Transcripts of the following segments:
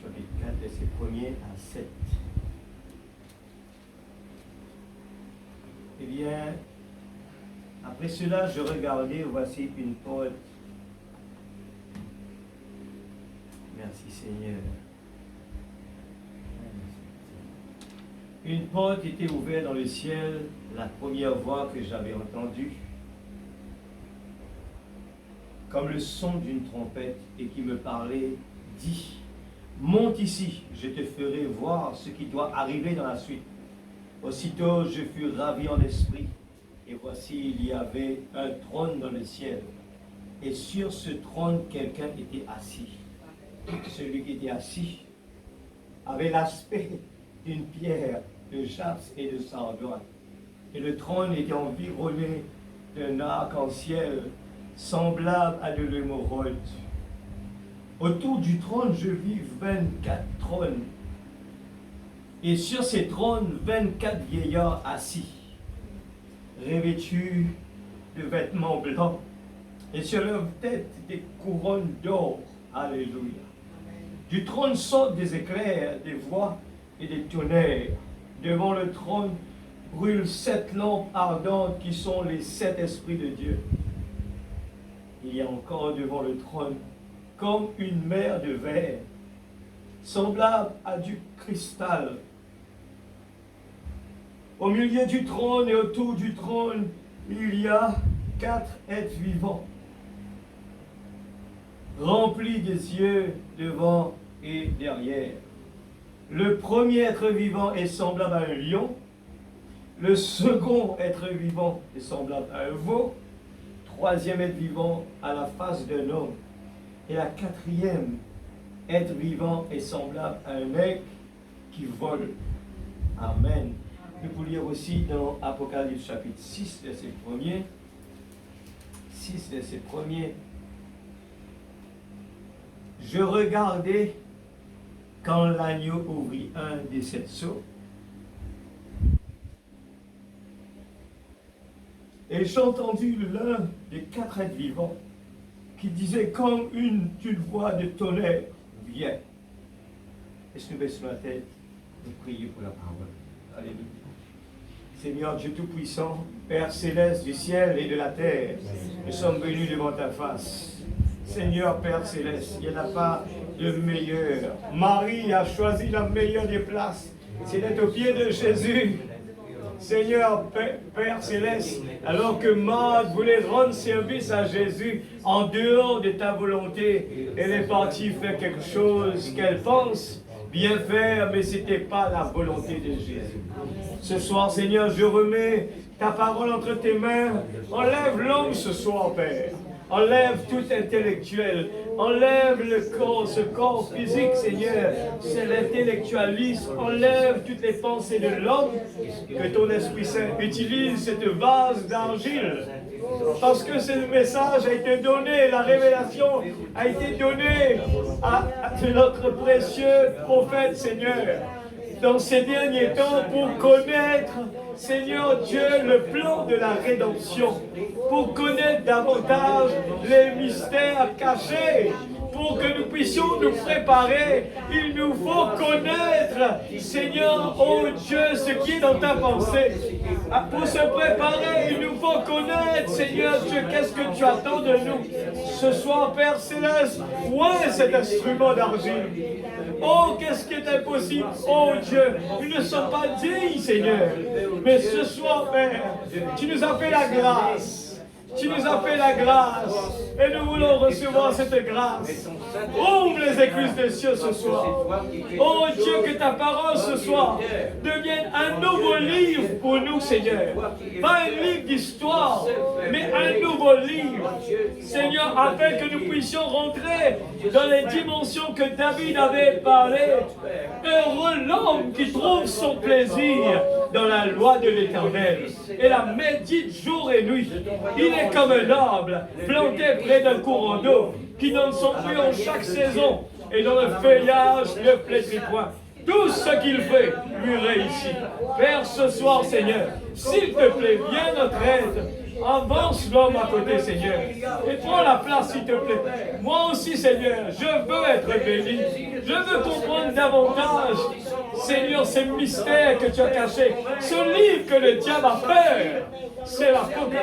chapitre 4, verset 1er à 7. Eh bien, après cela, je regardais, voici une porte. Merci Seigneur. Une porte était ouverte dans le ciel, la première voix que j'avais entendue, comme le son d'une trompette, et qui me parlait, dit, monte ici, je te ferai voir ce qui doit arriver dans la suite. Aussitôt, je fus ravi en esprit, et voici, il y avait un trône dans le ciel, et sur ce trône, quelqu'un était assis. Celui qui était assis avait l'aspect d'une pierre de jaspe et de sardoine, et le trône était environné d'un arc-en-ciel semblable à de l'émeraude. Autour du trône, je vis 24 trônes, et sur ces trônes, 24 vieillards assis, revêtus de vêtements blancs, et sur leurs têtes des couronnes d'or. Alléluia. Du trône sortent des éclairs, des voix et des tonnerres. Devant le trône brûlent 7 lampes ardentes qui sont les 7 esprits de Dieu. Il y a encore devant le trône comme une mer de verre, semblable à du cristal. Au milieu du trône et autour du trône, il y a 4 êtres vivants, remplis des yeux devant et derrière. Le premier être vivant est semblable à un lion, le second être vivant est semblable à un veau, troisième être vivant à la face d'un homme, et la quatrième être vivant est semblable à un aigle qui vole. Amen. Nous pouvons lire aussi dans Apocalypse chapitre 6, verset 1er. 6, verset 1er. Je regardais quand l'agneau ouvrit un des 7 sceaux, et j'ai entendu l'un des 4 êtres vivants qui disait comme une voix de tonnerre, viens. Est-ce que nous baissons la tête et prions pour la parole? Alléluia. Seigneur Dieu Tout-Puissant, Père Céleste du ciel et de la terre, nous sommes venus devant ta face. Seigneur Père Céleste, il n'y en a pas de meilleur. Marie a choisi la meilleure des places, c'est d'être au pied de Jésus. Seigneur Père Céleste, alors que Marthe voulait rendre service à Jésus en dehors de ta volonté, elle est partie faire quelque chose qu'elle pense bien faire, mais ce n'était pas la volonté de Jésus. Ce soir, Seigneur, je remets ta parole entre tes mains. Enlève l'homme ce soir, Père. Enlève tout intellectuel. Enlève le corps, ce corps physique, Seigneur. C'est l'intellectualisme. Enlève toutes les pensées de l'homme. Que ton Esprit Saint utilise cette vase d'argile. Parce que ce message a été donné, la révélation a été donnée à notre précieux prophète, Seigneur, dans ces derniers temps, pour connaître, Seigneur Dieu, le plan de la rédemption, pour connaître davantage les mystères cachés, pour que nous puissions nous préparer. Il nous faut connaître, Seigneur, oh Dieu, ce qui est dans ta pensée. Pour se préparer, il nous faut connaître, Seigneur Dieu, qu'est-ce que tu attends de nous. Ce soir, Père Céleste, ouais cet instrument d'argile. Oh, qu'est-ce qui est impossible. Oh Dieu, nous ne sommes pas dignes, Seigneur. Mais ce soir, Père, tu nous as fait la grâce. Tu nous as fait la grâce et nous voulons recevoir cette grâce. Ouvre les écluses des cieux ce soir. Oh Dieu, que ta parole ce soir devienne un nouveau livre pour nous, Seigneur. Pas un livre d'histoire, mais un nouveau livre. Seigneur, afin que nous puissions rentrer dans les dimensions que David avait parlé. Heureux l'homme qui trouve son plaisir dans la loi de l'Éternel et la médite jour et nuit. Il est comme un arbre planté près d'un courant d'eau qui donne son fruit en chaque saison et dont le feuillage ne flétrit point. Tout ce qu'il fait lui réussit. Père, ce soir, Seigneur, s'il te plaît, viens notre aide. Avance l'homme à côté, Seigneur. Et prends la place, s'il te plaît. Moi aussi, Seigneur, je veux être béni. Je veux comprendre davantage, Seigneur, ces mystères que tu as cachés. Ce livre que le diable a peur. C'est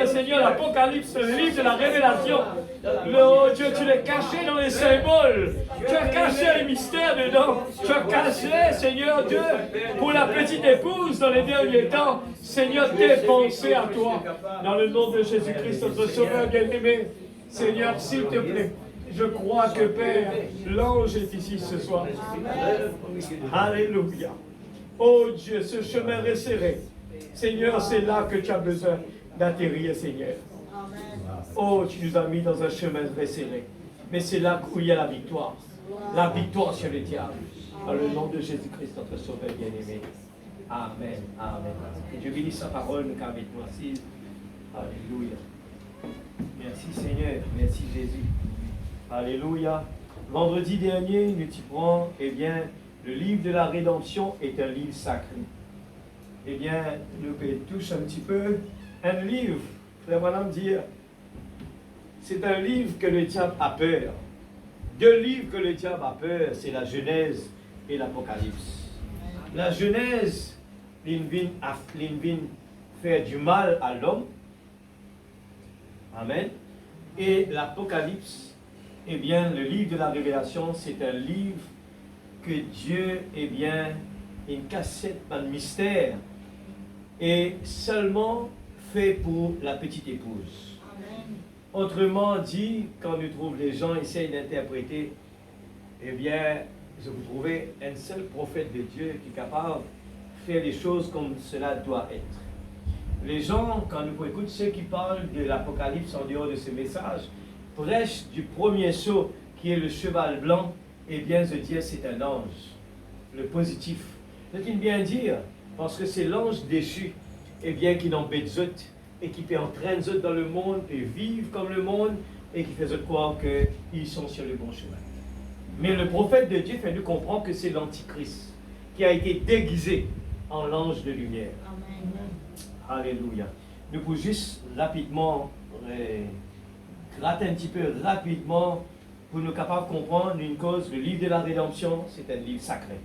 Seigneur, l'Apocalypse, le livre de la révélation. Oh Dieu, tu l'as caché dans les symboles. Tu as caché les mystères dedans. Tu as caché, Seigneur Dieu, pour la petite épouse dans les derniers temps. Seigneur, tes pensées à toi. Dans le nom de Jésus-Christ, notre Sauveur bien-aimé. Seigneur, s'il te plaît, je crois que Père, l'ange est ici ce soir. Alléluia. Oh Dieu, ce chemin resserré. Seigneur, c'est là que tu as besoin d'atterrir, Seigneur. Oh, tu nous as mis dans un chemin resserré. Mais c'est là où il y a la victoire. La victoire sur le diable. Dans le nom de Jésus-Christ, notre Sauveur bien-aimé. Amen. Amen. Que Dieu bénisse sa parole, nous qu'avec nous assise. Alléluia. Merci Seigneur. Merci Jésus. Alléluia. Vendredi dernier, nous t'y prenons, eh bien, le livre de la rédemption est un livre sacré. Eh bien, nous touche un petit peu un livre, frère Branham dire, c'est un livre que le diable a peur. Deux livres que le diable a peur, c'est la Genèse et l'Apocalypse. La Genèse, l'Invin fait du mal à l'homme. Amen. Et l'Apocalypse, eh bien, le livre de la Révélation, c'est un livre que Dieu, eh bien, une cassette, un mystère, et seulement fait pour la petite épouse. Amen. Autrement dit, quand nous trouvons les gens essayent d'interpréter, eh bien, vous trouvez un seul prophète de Dieu qui est capable de faire les choses comme cela doit être. Les gens, quand nous écoutons ceux qui parlent de l'Apocalypse en dehors de ce message, prêchent du premier sceau qui est le cheval blanc, eh bien, je dis c'est un ange, le positif. C'est bien dire, parce que c'est l'ange déchu, eh bien, qui n'embête zut, et qui entraîne zut dans le monde, et vivent comme le monde, et qui fait zut croire qu'ils sont sur le bon chemin. Mais le prophète de Dieu fait nous comprendre que c'est l'Antichrist, qui a été déguisé en l'ange de lumière. Amen. Alléluia. Nous pouvons juste rapidement, gratter un petit peu rapidement, pour nous capables de comprendre une cause. Le livre de la rédemption, c'est un livre sacré.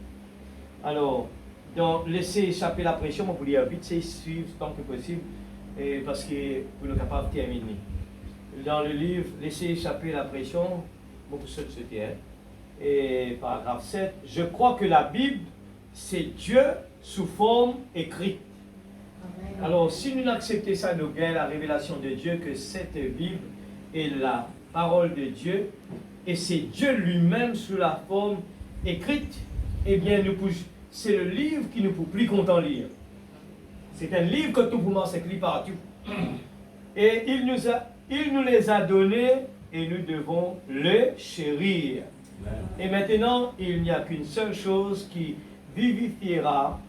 Alors, donc, laissez échapper la pression, on vous lire vite, c'est suivre tant que possible, et parce que vous êtes capable de terminer. Dans le livre, laissez échapper la pression, beaucoup de choses se tiennent. Et paragraphe 7, je crois que la Bible, c'est Dieu sous forme écrite. Amen. Alors, si nous acceptons ça, nous gagnons la révélation de Dieu, que cette Bible est la parole de Dieu, et c'est Dieu lui-même sous la forme écrite, eh bien, c'est le livre qui nous peut plus content lire. C'est un livre que tout le monde s'écrit partout. Et il nous les a donnés et nous devons le chérir. Et maintenant, il n'y a qu'une seule chose qui vivifiera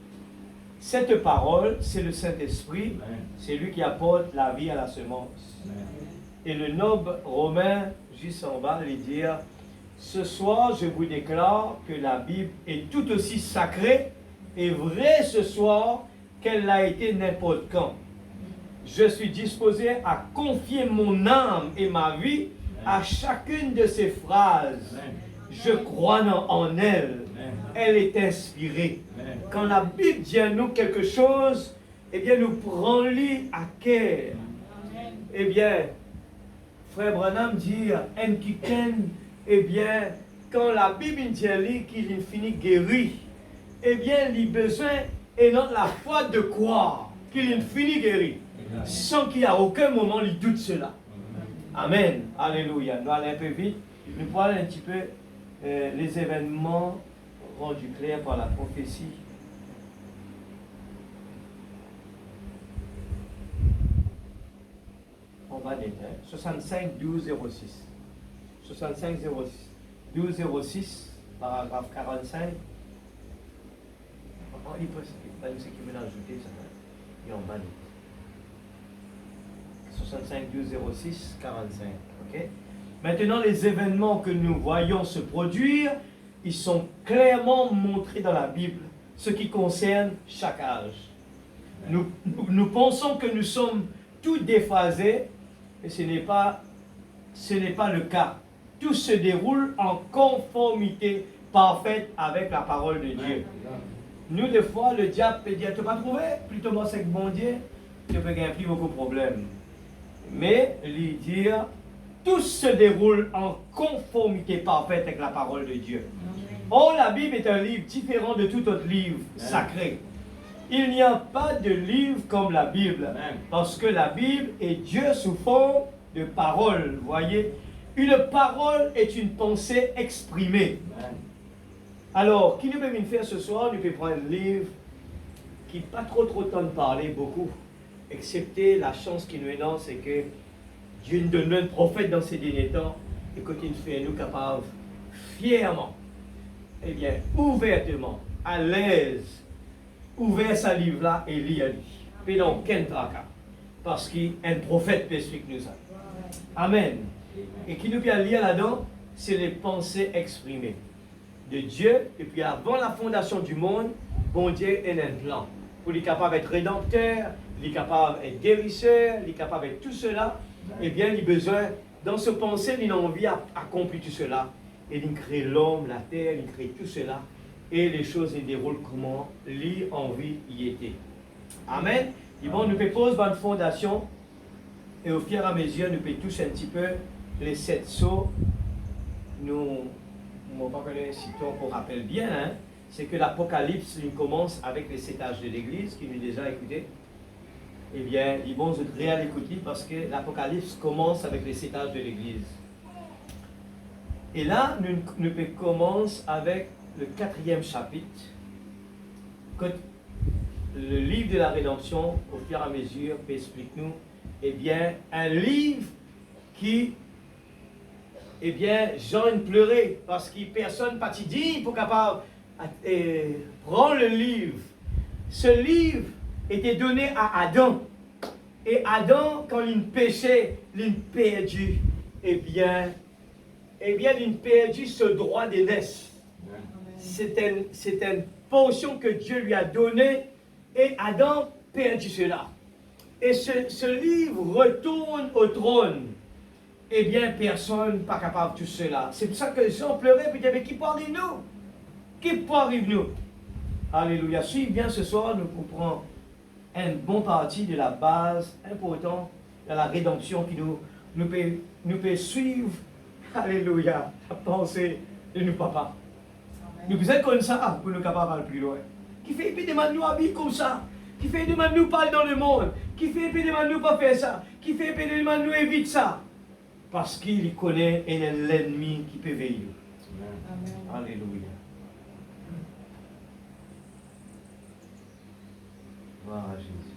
cette parole, c'est le Saint-Esprit. C'est lui qui apporte la vie à la semence. Et le noble romain, juste en bas, lui dire, ce soir, je vous déclare que la Bible est tout aussi sacrée et vraie ce soir qu'elle l'a été n'importe quand. Je suis disposé à confier mon âme et ma vie à chacune de ces phrases. Je crois en elle. Elle est inspirée. Quand la Bible dit à nous quelque chose, eh bien, nous prenons-le à cœur. Eh bien, Frère Branham dit, eh bien, quand la Bible dit qu'il finit guéri, eh bien, il a besoin et non la foi de croire qu'il finit guéri, sans qu'il n'y a aucun moment il doute cela. Amen. Alléluia. Nous allons un peu vite. Nous parlons un petit peu les événements rendus clairs par la prophétie. On va dire 65 12 06. 65 06. 12 06, paragraphe 45. Il peut ce qui veut l'ajouter, ça et on va dire 65 12 06 45. Ok. Maintenant, les événements que nous voyons se produire, ils sont clairement montrés dans la Bible, ce qui concerne chaque âge. Nous pensons que nous sommes tout déphasé, et ce n'est pas le cas. Tout se déroule en conformité parfaite avec la parole de Dieu. Nous, des fois, le diable peut dire, tu vas trouver, plutôt moi c'est que bon Dieu, tu peux gagner plus beaucoup de problèmes. Mais lui dire, tout se déroule en conformité parfaite avec la parole de Dieu. Or, la Bible est un livre différent de tout autre livre sacré. Il n'y a pas de livre comme la Bible, parce que la Bible est Dieu sous forme de parole. Vous voyez, une parole est une pensée exprimée. Alors, qui nous peut venir faire ce soir, nous peut prendre un livre qui n'a pas trop temps de parler beaucoup, excepté la chance qui nous est dans, c'est que Dieu nous donne un prophète dans ces derniers temps, et que il fait nous capables, fièrement, eh bien, ouvertement, à l'aise, ouvert sa livre-là et lire lui. Mais non, qu'un tracas, parce qu'un prophète peut expliquer nous ça. Amen. Et qui nous peut lire là-dedans, c'est les pensées exprimées de Dieu, et puis avant la fondation du monde, bon Dieu est un plan. Pour lui capable d'être rédempteur, il est capable d'être guérisseur, il est capable d'être tout cela, eh bien, il a besoin, dans ce pensée, il a envie d'accomplir tout cela. Et il crée l'homme, la terre, il crée tout cela. Et les choses se déroulent comment l'envie y était. Amen. Et bon, nous poser une fondation, et au fur et à mesure, nous pouvons toucher un petit peu les 7 sceaux. Nous, on ne va pas connaître si on rappelle bien, hein, c'est que l'Apocalypse commence avec les 7 âges de l'Église, qui nous déjà écouté. Eh bien, ils vont être réel écouter parce que l'Apocalypse commence avec les 7 âges de l'Église. Et là, nous commençons avec le 4e chapitre. Quand le livre de la rédemption, au fur et à mesure, explique-nous, eh bien, un livre qui, eh bien, Jean pleurait parce que personne n'a dit pour capable prendre le livre. Ce livre était donné à Adam. Et Adam, quand il péchait, il perdu, eh bien, il perdu ce droit d'aînesse. C'est une portion que Dieu lui a donnée et Adam perdu cela. Et ce livre retourne au trône. Eh bien, personne n'est pas capable de tout cela. C'est pour ça que Jean pleurait et disait, mais qui peut arriver nous? Qui peut arriver nous? Alléluia. Suivez bien ce soir, nous comprenons un bon parti de la base importante de la rédemption qui nous peut suivre. Alléluia. La pensée de nos papas. Nous besoin comme ça pour nous capables d'aller plus loin. Qui fait épée de nous habiller comme ça? Qui fait de nous parler dans le monde? Qui fait épée de nous pas faire ça? Qui fait épée de nous éviter ça? Parce qu'il connaît l'ennemi qui peut veiller. Alléluia. Gloire à Jésus.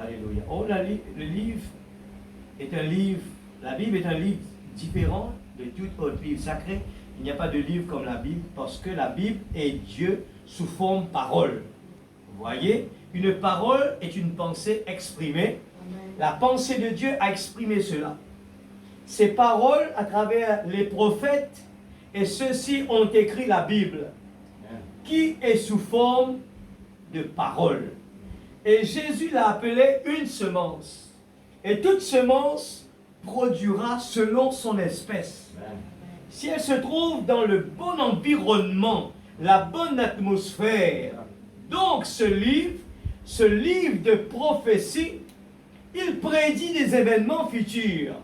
Alléluia. Oh, le livre est un livre, la Bible est un livre différent de tout autre livre sacré. Il n'y a pas de livre comme la Bible parce que la Bible est Dieu sous forme parole. Vous voyez, une parole est une pensée exprimée. La pensée de Dieu a exprimé cela. Ces paroles à travers les prophètes et ceux-ci ont écrit la Bible qui est sous forme de parole. Et Jésus l'a appelé une semence. Et toute semence produira selon son espèce. Si elle se trouve dans le bon environnement, la bonne atmosphère, donc ce livre de prophétie, il prédit des événements futurs.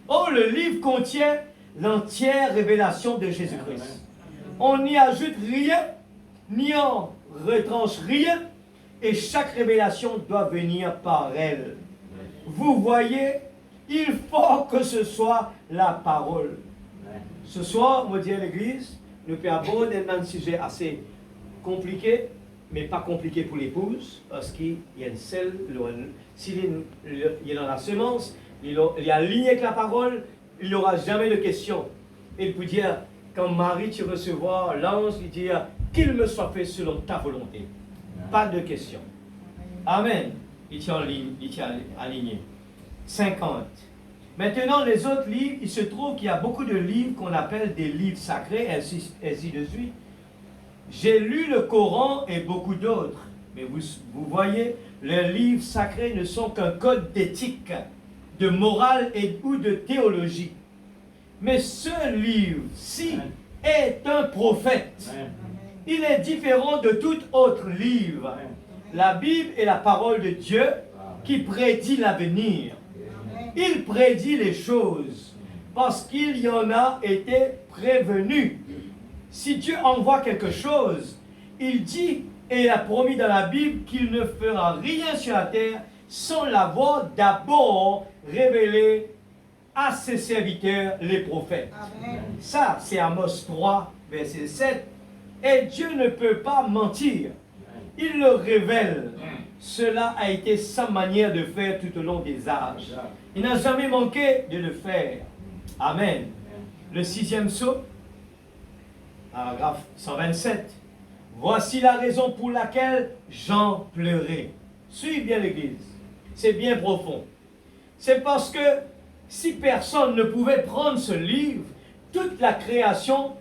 Oh, le livre contient l'entière révélation de Jésus-Christ. On n'y ajoute rien, ni en retranche rien, et chaque révélation doit venir par elle. Vous voyez, il faut que ce soit la parole. Ce soir, on dit à l'église, nous pouvons aborder un sujet assez compliqué, mais pas compliqué pour l'épouse, parce qu'il y a une seule, s'il y a dans la semence, il est aligné avec la parole, il n'y aura jamais de question. Il peut dire, quand Marie, tu recevras l'ange, il dit, qu'il me soit fait selon ta volonté. Pas de question. Amen. Il tient aligné. 50. Maintenant, les autres livres, il se trouve qu'il y a beaucoup de livres qu'on appelle des livres sacrés, ainsi de suite. J'ai lu le Coran et beaucoup d'autres. Mais vous voyez, les livres sacrés ne sont qu'un code d'éthique, de morale ou de théologie. Mais ce livre-ci est un prophète. Il est différent de tout autre livre. La Bible est la parole de Dieu qui prédit l'avenir. Il prédit les choses parce qu'il y en a été prévenu. Si Dieu envoie quelque chose, il dit et a promis dans la Bible qu'il ne fera rien sur la terre sans l'avoir d'abord révélé à ses serviteurs, les prophètes. Amen. Ça, c'est Amos 3, verset 7. Et Dieu ne peut pas mentir. Il le révèle. Cela a été sa manière de faire tout au long des âges. Il n'a jamais manqué de le faire. Amen. Le 6e psaume, paragraphe 127. Voici la raison pour laquelle j'en pleurais. Suivez bien l'Église. C'est bien profond. C'est parce que si personne ne pouvait prendre ce livre, toute la création,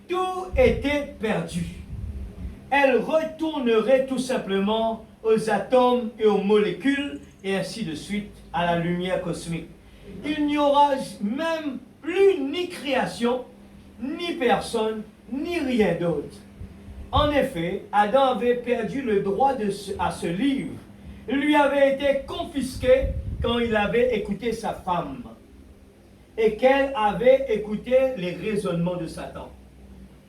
tout était perdu. Elle retournerait tout simplement aux atomes et aux molécules, et ainsi de suite, à la lumière cosmique. Il n'y aura même plus ni création, ni personne, ni rien d'autre. En effet, Adam avait perdu le droit à ce livre. Il lui avait été confisqué quand il avait écouté sa femme et qu'elle avait écouté les raisonnements de Satan.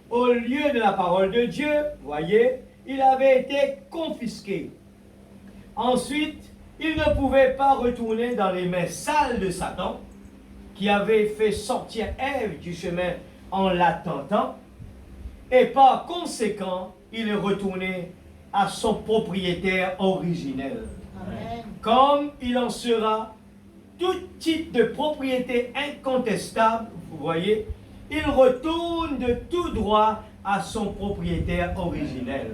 Au lieu de la parole de Dieu, voyez, il avait été confisqué. Ensuite, il ne pouvait pas retourner dans les mains sales de Satan, qui avait fait sortir Ève du chemin en la tentant, et par conséquent, il est retourné à son propriétaire originel. Amen. Comme il en sera tout type de propriété incontestable, vous voyez, il retourne de tout droit à son propriétaire originel,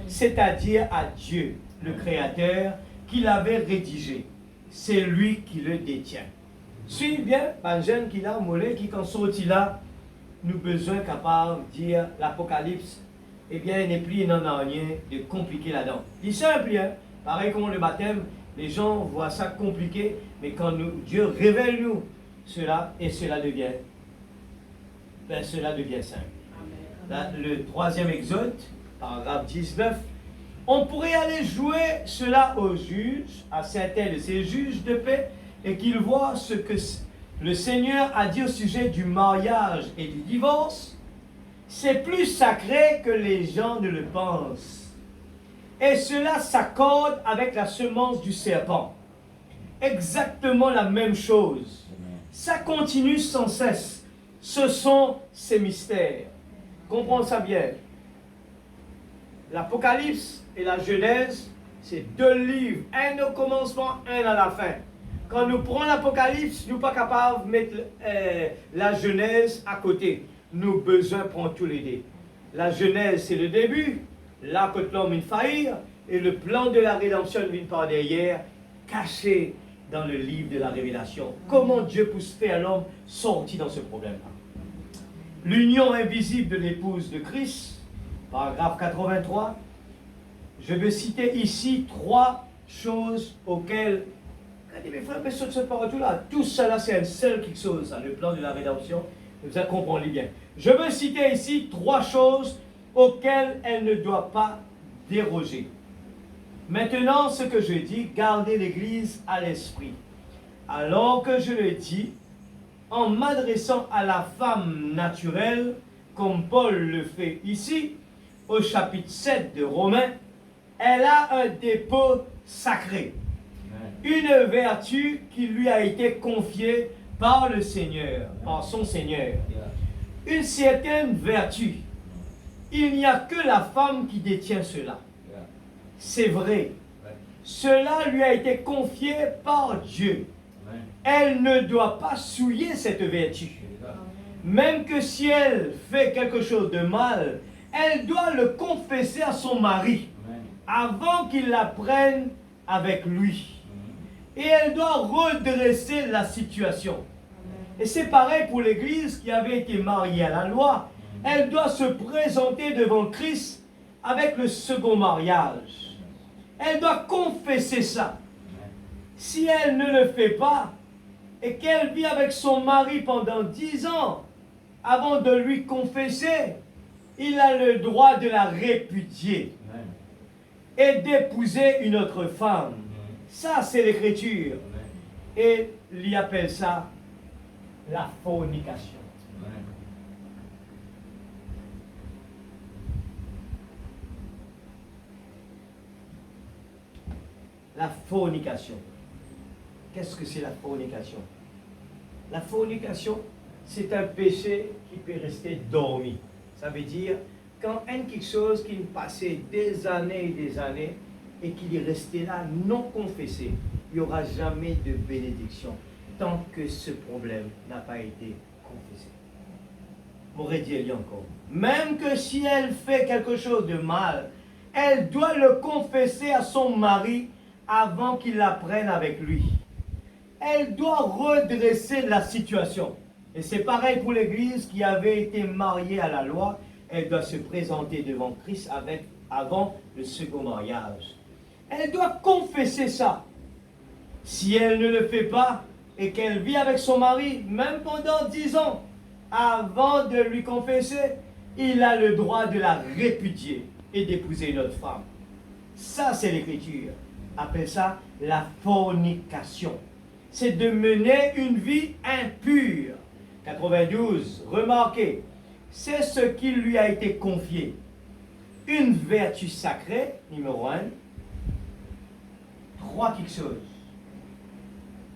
c'est-à-dire à Dieu, le Créateur, qui l'avait rédigé. C'est lui qui le détient. Suivez bien, Banjen qui l'a molé, qui quand sorti là, nous besoin capable de dire l'Apocalypse, eh bien, il n'est plus, il n'en a rien de compliqué là-dedans. Il est simple, hein? Pareil comme le baptême, les gens voient ça compliqué, mais quand Dieu révèle nous cela, et cela devient simple. Là, le 3e Exode, paragraphe 19, on pourrait aller jouer cela aux juges, à certains de ces juges de paix, et qu'ils voient ce que le Seigneur a dit au sujet du mariage et du divorce. C'est plus sacré que les gens ne le pensent. Et cela s'accorde avec la semence du serpent. Exactement la même chose. Ça continue sans cesse. Ce sont ces mystères. Comprenez ça bien. L'Apocalypse et la Genèse, c'est 2 livres. Un au commencement, un à la fin. Quand nous prenons l'Apocalypse, nous ne sommes pas capables de mettre la Genèse à côté. Nous avons besoin de prendre tous les deux. La Genèse, c'est le début. Là, que l'homme vient faillir. Et le plan de la rédemption vient par derrière, caché dans le livre de la Révélation. Comment Dieu peut faire l'homme sortir dans ce problème-là? L'union invisible de l'épouse de Christ, paragraphe 83. Je vais citer ici 3 choses auxquelles mes frères, mais ce partout-là, tout cela, c'est un seul quelque chose, le plan de la rédemption. Vous allez comprendre bien. Je veux citer ici 3 choses auxquelles elle ne doit pas déroger. Maintenant, ce que je dis, gardez l'Église à l'esprit. Alors que je le dis, en m'adressant à la femme naturelle, comme Paul le fait ici, au chapitre 7 de Romains, elle a un dépôt sacré. Une vertu qui lui a été confiée par le Seigneur, par son Seigneur. Une certaine vertu. Il n'y a que la femme qui détient cela. C'est vrai. Cela lui a été confié par Dieu. Elle ne doit pas souiller cette vertu. Même que si elle fait quelque chose de mal, elle doit le confesser à son mari avant qu'il la prenne avec lui. Et elle doit redresser la situation. Et c'est pareil pour l'Église qui avait été mariée à la loi. Elle doit se présenter devant Christ avec le second mariage. Elle doit confesser ça. Si elle ne le fait pas, et qu'elle vit avec son mari pendant 10 ans, avant de lui confesser, il a le droit de la répudier et d'épouser une autre femme. Ça, c'est l'écriture. Et il appelle ça la fornication. La fornication. Qu'est-ce que c'est la fornication? La fornication, c'est un péché qui peut rester dormi. Ça veut dire, quand quelque chose qui passait des années et des années et qu'il est resté là non confessé, il n'y aura jamais de bénédiction tant que ce problème n'a pas été confessé. M'aurait dit Élie encore. Même que si elle fait quelque chose de mal, elle doit le confesser à son mari avant qu'il la prenne avec lui. Elle doit redresser la situation. Et c'est pareil pour l'Église qui avait été mariée à la loi. Elle doit se présenter devant Christ avant le second mariage. Elle doit confesser ça. Si elle ne le fait pas et qu'elle vit avec son mari, même pendant 10 ans, avant de lui confesser, il a le droit de la répudier et d'épouser une autre femme. Ça, c'est l'Écriture. Appelle ça la fornication. C'est de mener une vie impure. 92, remarquez, c'est ce qui lui a été confié. Une vertu sacrée, numéro 1. 3 quelque chose.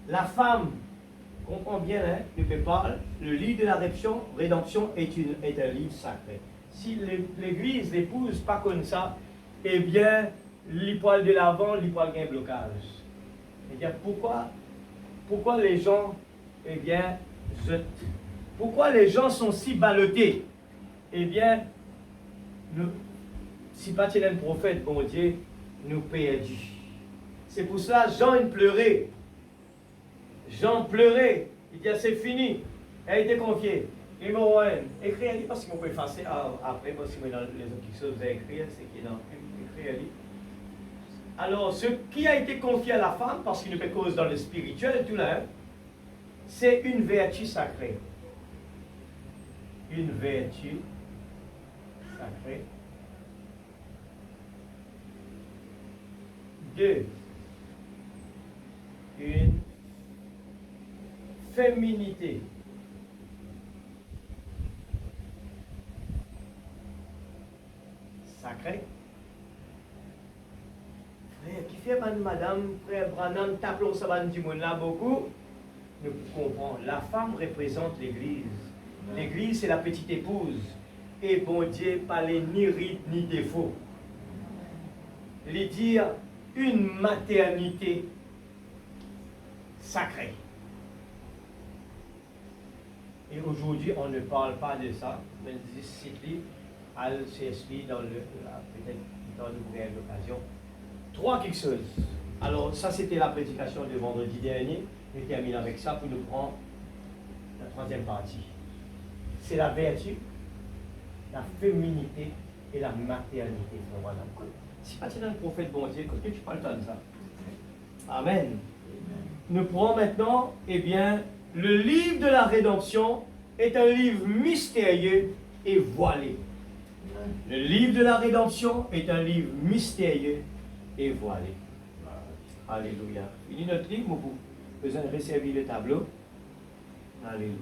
La femme, comprend bien, hein, ne peut pas, le livre de la rédemption est un livre sacré. Si l'Église l'épouse pas comme ça, eh bien, l'hypoal de l'avant, l'hypoal gain blocage. Eh bien, pourquoi les gens, eh bien, pourquoi les gens sont si ballottés? Eh bien, si pas tu es un prophète, bon Dieu, nous perdus. C'est pour cela, Jean, il pleurait. Jean pleurait. Il dit, c'est fini. Elle a été confiée. Numéro 1. Écris un livre, parce qu'on peut effacer après, parce que dans les autres choses, vous avez écrit, c'est qui est dans écrit un livre. Alors, ce qui a été confié à la femme, parce qu'il ne peut cause dans le spirituel, tout là, c'est une vertu sacrée. Une vertu sacrée. 2. Une féminité. Sacrée. Frère, qui fait madame, frère Branham, tapons ça va du monde là beaucoup. Nous comprenons. La femme représente l'Église. L'Église, c'est la petite épouse. Et bon Dieu, pas les ni rites ni défauts. Les dire une maternité sacrée. Et aujourd'hui, on ne parle pas de ça, mais c'est al CSP dans peut-être dans l'ouvrir l'occasion. 3 quelque chose. Alors, ça, c'était la prédication de vendredi dernier. Je termine avec ça pour nous prendre la 3e partie. C'est la vertu, la féminité et la maternité. Voilà. Si pas tu es un prophète bon Dieu, quand tu parles de ça. Amen. Nous prenons maintenant, eh bien, le livre de la rédemption est un livre mystérieux et voilé. Le livre de la rédemption est un livre mystérieux et voilé. Alléluia. Fini notre livre, vous besoin de resservir le tableau. Alléluia.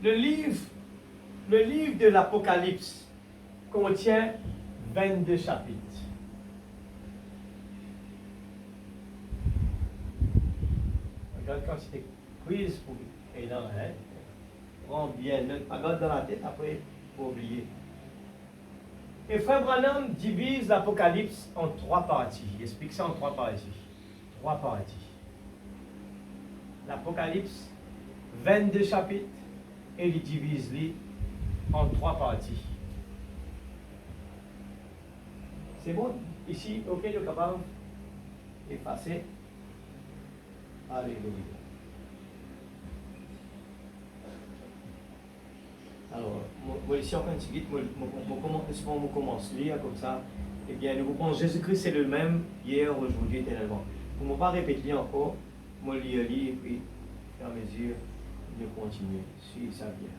Le livre de l'Apocalypse contient 22 chapitres. Regarde quand c'était quiz pour et là, hein? Prends bien note, regarde dans la tête après pour oublier. Et Frère Branham divise l'Apocalypse en 3 parties. Il explique ça en 3 parties. 3 parties. L'Apocalypse, 22 chapitres, et il divise-les en 3 parties. C'est bon? Ici, ok, le capable effacer. Alléluia. Alors, moi ici, encore un petit vite, je commence à lire comme ça, eh bien, nous comprenons Jésus-Christ, c'est le même hier, aujourd'hui, éternellement. Pour ne pas répéter encore, moi, lire, et puis, à mesure, de continuer, si ça vient.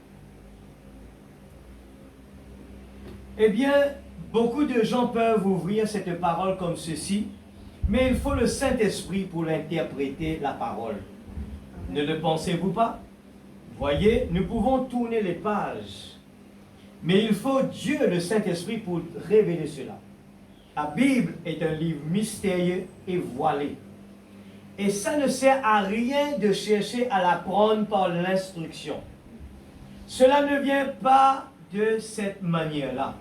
Eh bien, beaucoup de gens peuvent ouvrir cette parole comme ceci, mais il faut le Saint-Esprit pour l'interpréter, la parole. Ne le pensez-vous pas? Voyez, nous pouvons tourner les pages, mais il faut Dieu, le Saint-Esprit, pour révéler cela. La Bible est un livre mystérieux et voilé. Et ça ne sert à rien de chercher à l'apprendre par l'instruction. Cela ne vient pas de cette manière-là.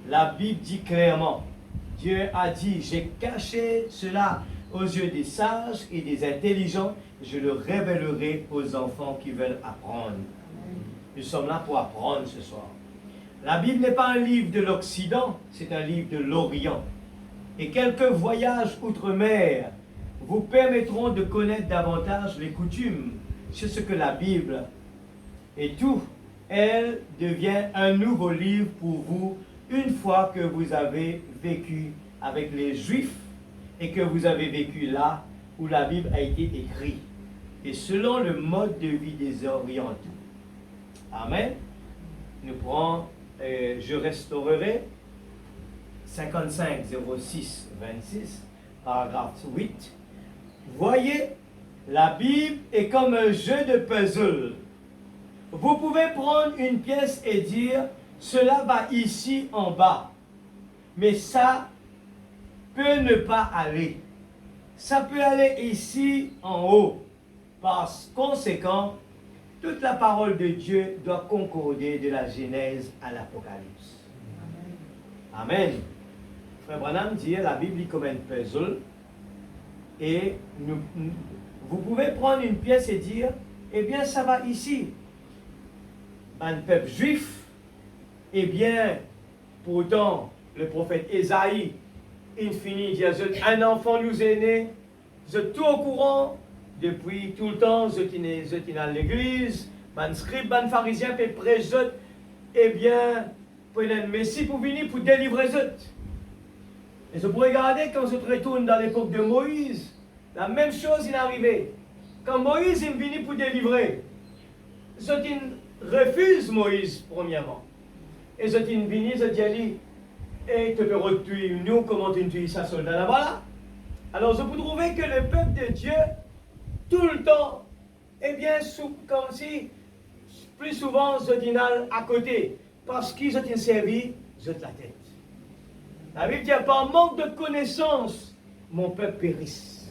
La Bible dit clairement, Dieu a dit, j'ai caché cela aux yeux des sages et des intelligents, je le révélerai aux enfants qui veulent apprendre. Nous sommes là pour apprendre ce soir. La Bible n'est pas un livre de l'Occident, c'est un livre de l'Orient. Et quelques voyages outre-mer vous permettront de connaître davantage les coutumes sur ce que la Bible est tout. Elle devient un nouveau livre pour vous une fois que vous avez vécu avec les Juifs et que vous avez vécu là où la Bible a été écrite et selon le mode de vie des Orientaux. Amen. Nous prenons, je restaurerai 55 06 26, paragraphe 8. Voyez, la Bible est comme un jeu de puzzle. Vous pouvez prendre une pièce et dire, cela va ici en bas. Mais ça peut ne pas aller. Ça peut aller ici en haut. Par conséquent, toute la parole de Dieu doit concorder de la Genèse à l'Apocalypse. Amen. Frère Branham dit, la Bible est comme un puzzle. Et vous pouvez prendre une pièce et dire, eh bien, ça va ici. Un peuple juif, eh bien, pourtant, le prophète Ésaïe, il finit, dit, un enfant nous est né, vous êtes tout au courant, depuis tout le temps, vous êtes à l'église, ban scribe, ban pharisien, puis prêche, eh bien, prenez un Messie pour venir, pour délivrer eux. Et vous pourrez regarder quand je retourne dans l'époque de Moïse, la même chose est arrivée. Quand Moïse est venu pour délivrer, ils refusent Moïse, premièrement. Et ils sont venus, ils ont dit, et tu peux retuer nous, comment tu tues sa soldat là-bas là? Alors, vous trouvez que le peuple de Dieu, tout le temps, eh bien, comme si, plus souvent, ils sont à côté, parce qu'ils ont servi, ils ont la tête. La Bible dit, par manque de connaissance, mon peuple périsse.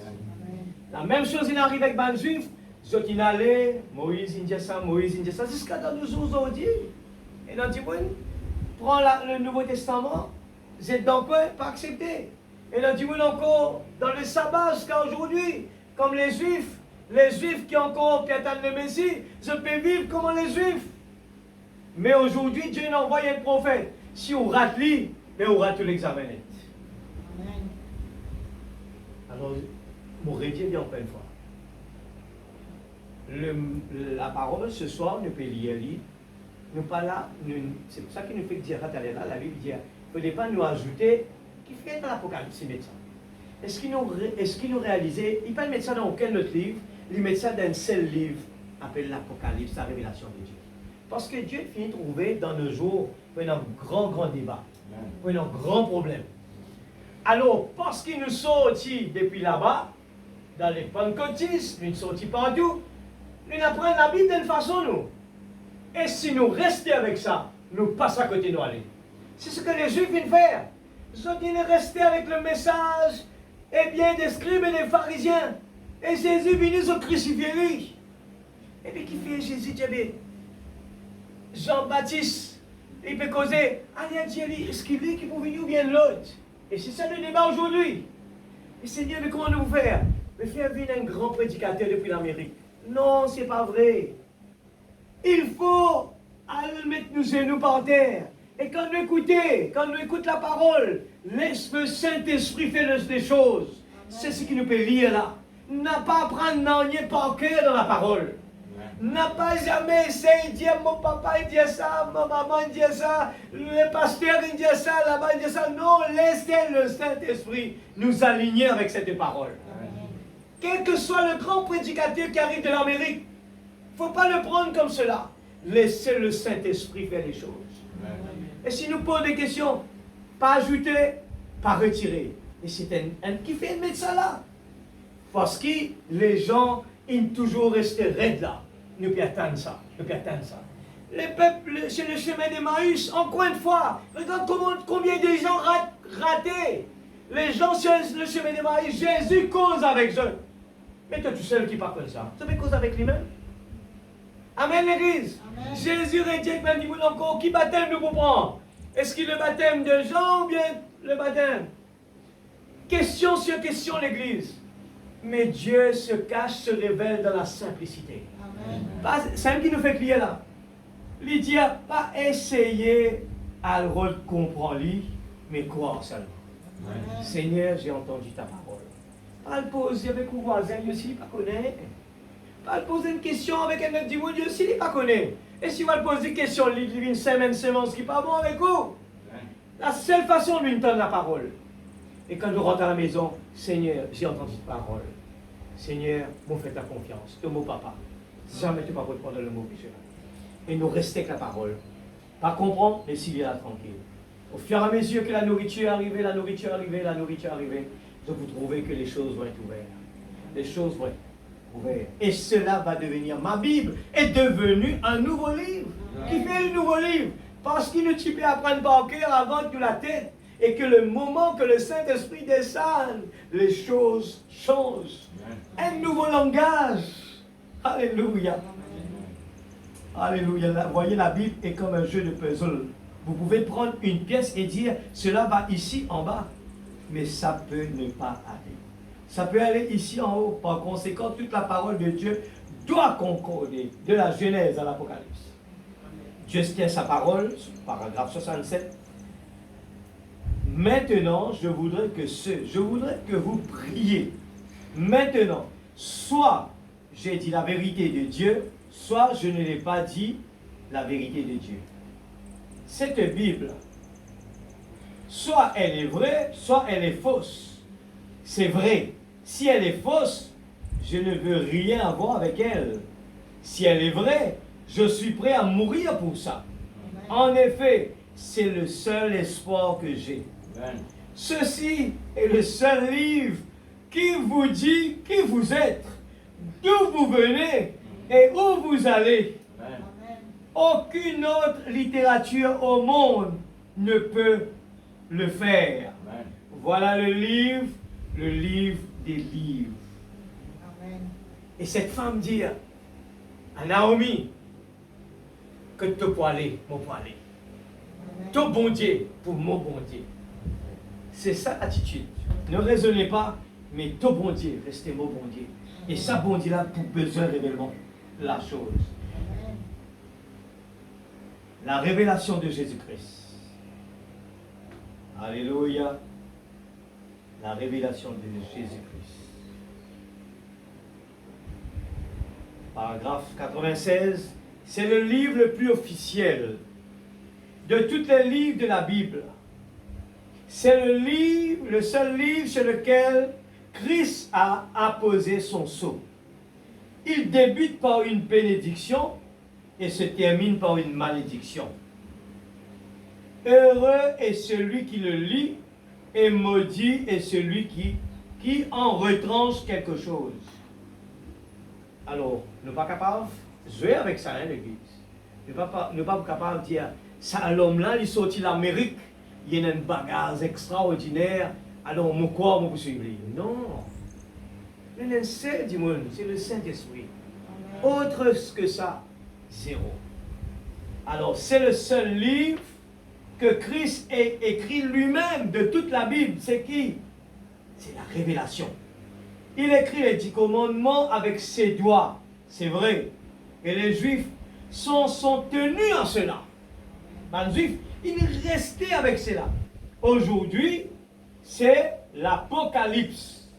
La même chose, il arrive avec les Juifs, ils sont allés, Moïse, il dit ça, jusqu'à dans nos jours aujourd'hui. Et dans dit, prends le Nouveau Testament, vous êtes donc pas accepté. Et dans dit, encore, dans le sabbat jusqu'à aujourd'hui, comme les Juifs qui encore qui attendent le Messie, je peux vivre comme les Juifs. Mais aujourd'hui, Dieu envoie un prophète. Si on rate lui, mais on rate l'examen. Alors, mon rédier bien encore une fois. La parole ce soir, nous peut lire, nous pas là, c'est pour ça qu'il nous fait dire là, la Bible dit, il ne faut pas nous ajouter, qui fait dans l'Apocalypse, il met ça. Est-ce qu'il nous réalisait, il ne peut pas mettre ça dans aucun autre livre, il met ça dans un seul livre, appelé l'Apocalypse, la révélation de Dieu. Parce que Dieu finit de trouver dans nos jours, pour un grand débat, pour un grand problème. Alors, parce qu'il nous sortit depuis là-bas, dans les pentecôtistes, nous sortis partout, nous apprenons la Bible d'une façon, nous. Et si nous restons avec ça, nous passons à côté de nous aller. C'est ce que les Juifs viennent faire. Ils sont restés avec le message, eh bien, des scribes et des pharisiens. Et Jésus venu se crucifier lui. Et puis qui fait Jésus, Jean-Baptiste, il peut causer, est-ce qu'il est qui peut venir ou bien l'autre? Et c'est ça le débat aujourd'hui. Et Seigneur, mais comment nous faire? Mais faire venir un grand prédicateur depuis l'Amérique. Non, c'est pas vrai. Il faut aller mettre nos genoux par terre. Et quand nous écoutons la parole, laisse le Saint-Esprit faire des choses. C'est ce qui nous peut lire là. N'a pas à prendre rien par cœur dans la parole. N'a pas jamais essayé de dire mon papa il dit ça, ma maman il dit ça, le pasteur il dit ça, là-bas il dit ça. Non, laissez le Saint-Esprit nous aligner avec cette parole. Quel que soit le grand prédicateur qui arrive de l'Amérique, il ne faut pas le prendre comme cela. Laissez le Saint-Esprit faire les choses. Et s'il nous pose des questions, pas ajouter, pas retirer. Et c'est un qui fait mettre ça là. Parce que les gens, ils toujours restés raides là. Nous pouvons attendre ça. Nous pouvons attendre ça. Les peuples, sur le chemin d'Emmaüs, encore une fois, regarde combien de gens ratés. Les gens sur le chemin d'Emmaüs, Jésus cause avec eux. Mais toi, tu sais qui parle comme ça. Tu sais cause avec lui-même. Amen, l'Église. Amen. Jésus retient même dit encore qui baptême nous pour prendre. Est-ce qu'il est le baptême de Jean ou bien le baptême? Question sur question, l'Église. Mais Dieu se cache, se révèle dans la simplicité. C'est un qui nous fait crier là. Il dit pas essayer à le comprendre, mais croire seulement. Amen. Seigneur, j'ai entendu ta parole. Pas le poser avec un voisin, Dieu s'il ne connaît. Pas le poser une question avec un autre du monde, Dieu s'il ne connaît. Et si on va le poser une question, il y a une semaine, semence qui n'est pas bon avec vous. La seule façon de lui entendre la parole. Et quand nous rentrons à la maison, Seigneur, j'ai entendu ta parole. Seigneur, moi fais ta confiance. Le mot papa. Jamais tu ne vas pas prendre le mot péché. Et nous restons avec la parole. Pas comprendre, mais s'il est là tranquille. Au fur et à mesure que la nourriture est arrivée, vous trouvez que les choses vont être ouvertes. Les choses vont être ouvertes. Et cela va devenir, ma Bible est devenue un nouveau livre. Qui fait un nouveau livre? Parce qu'il ne tu peux apprendre par cœur avant que la tête. Et que le moment que le Saint-Esprit descende, les choses changent. Un nouveau langage. Alléluia. Alléluia. Voyez, la Bible est comme un jeu de puzzle. Vous pouvez prendre une pièce et dire, cela va ici en bas. Mais ça peut ne pas aller. Ça peut aller ici en haut. Par conséquent, toute la parole de Dieu doit concorder de la Genèse à l'Apocalypse. Dieu tient sa parole, paragraphe 67. Maintenant, je voudrais que vous priez. Maintenant, soit j'ai dit la vérité de Dieu, soit je ne l'ai pas dit la vérité de Dieu. Cette Bible, soit elle est vraie, soit elle est fausse. C'est vrai. Si elle est fausse, je ne veux rien avoir avec elle. Si elle est vraie, je suis prêt à mourir pour ça. En effet, c'est le seul espoir que j'ai. Ceci est le seul livre qui vous dit qui vous êtes, d'où vous venez et où vous allez. Amen. Aucune autre littérature au monde ne peut le faire. Amen. Voilà le livre des livres. Amen. Et cette femme dit à Naomi que tu peux aller, mon aller. Ton bon Dieu pour mon bon Dieu. C'est ça l'attitude. Ne raisonnez pas, mais ton bon Dieu, restez mon bon Dieu. Et ça, bon Dieu là, pour besoin révèlement la chose. La révélation de Jésus-Christ. Alléluia. La révélation de Jésus-Christ. Paragraphe 96. C'est le livre le plus officiel de tous les livres de la Bible. C'est le seul livre sur lequel Christ a apposé son sceau. Il débute par une bénédiction et se termine par une malédiction. Heureux est celui qui le lit et maudit est celui qui en retranche quelque chose. Alors, nous ne sommes pas capables de jouer avec ça, hein, l'Église. Nous ne sommes pas capables de dire, ça, l'homme-là, il est sorti de l'Amérique, il y a une bagage extraordinaire, alors mon corps, mon suivre. Non. Le seul du monde, c'est le Saint-Esprit. Autre que ça, zéro. Alors, c'est le seul livre que Christ a écrit lui-même de toute la Bible. C'est qui? C'est la révélation. Il écrit les 10 commandements avec ses doigts. C'est vrai. Et les Juifs sont tenus en cela. Les Juifs, ils restaient avec cela. Aujourd'hui, c'est l'Apocalypse.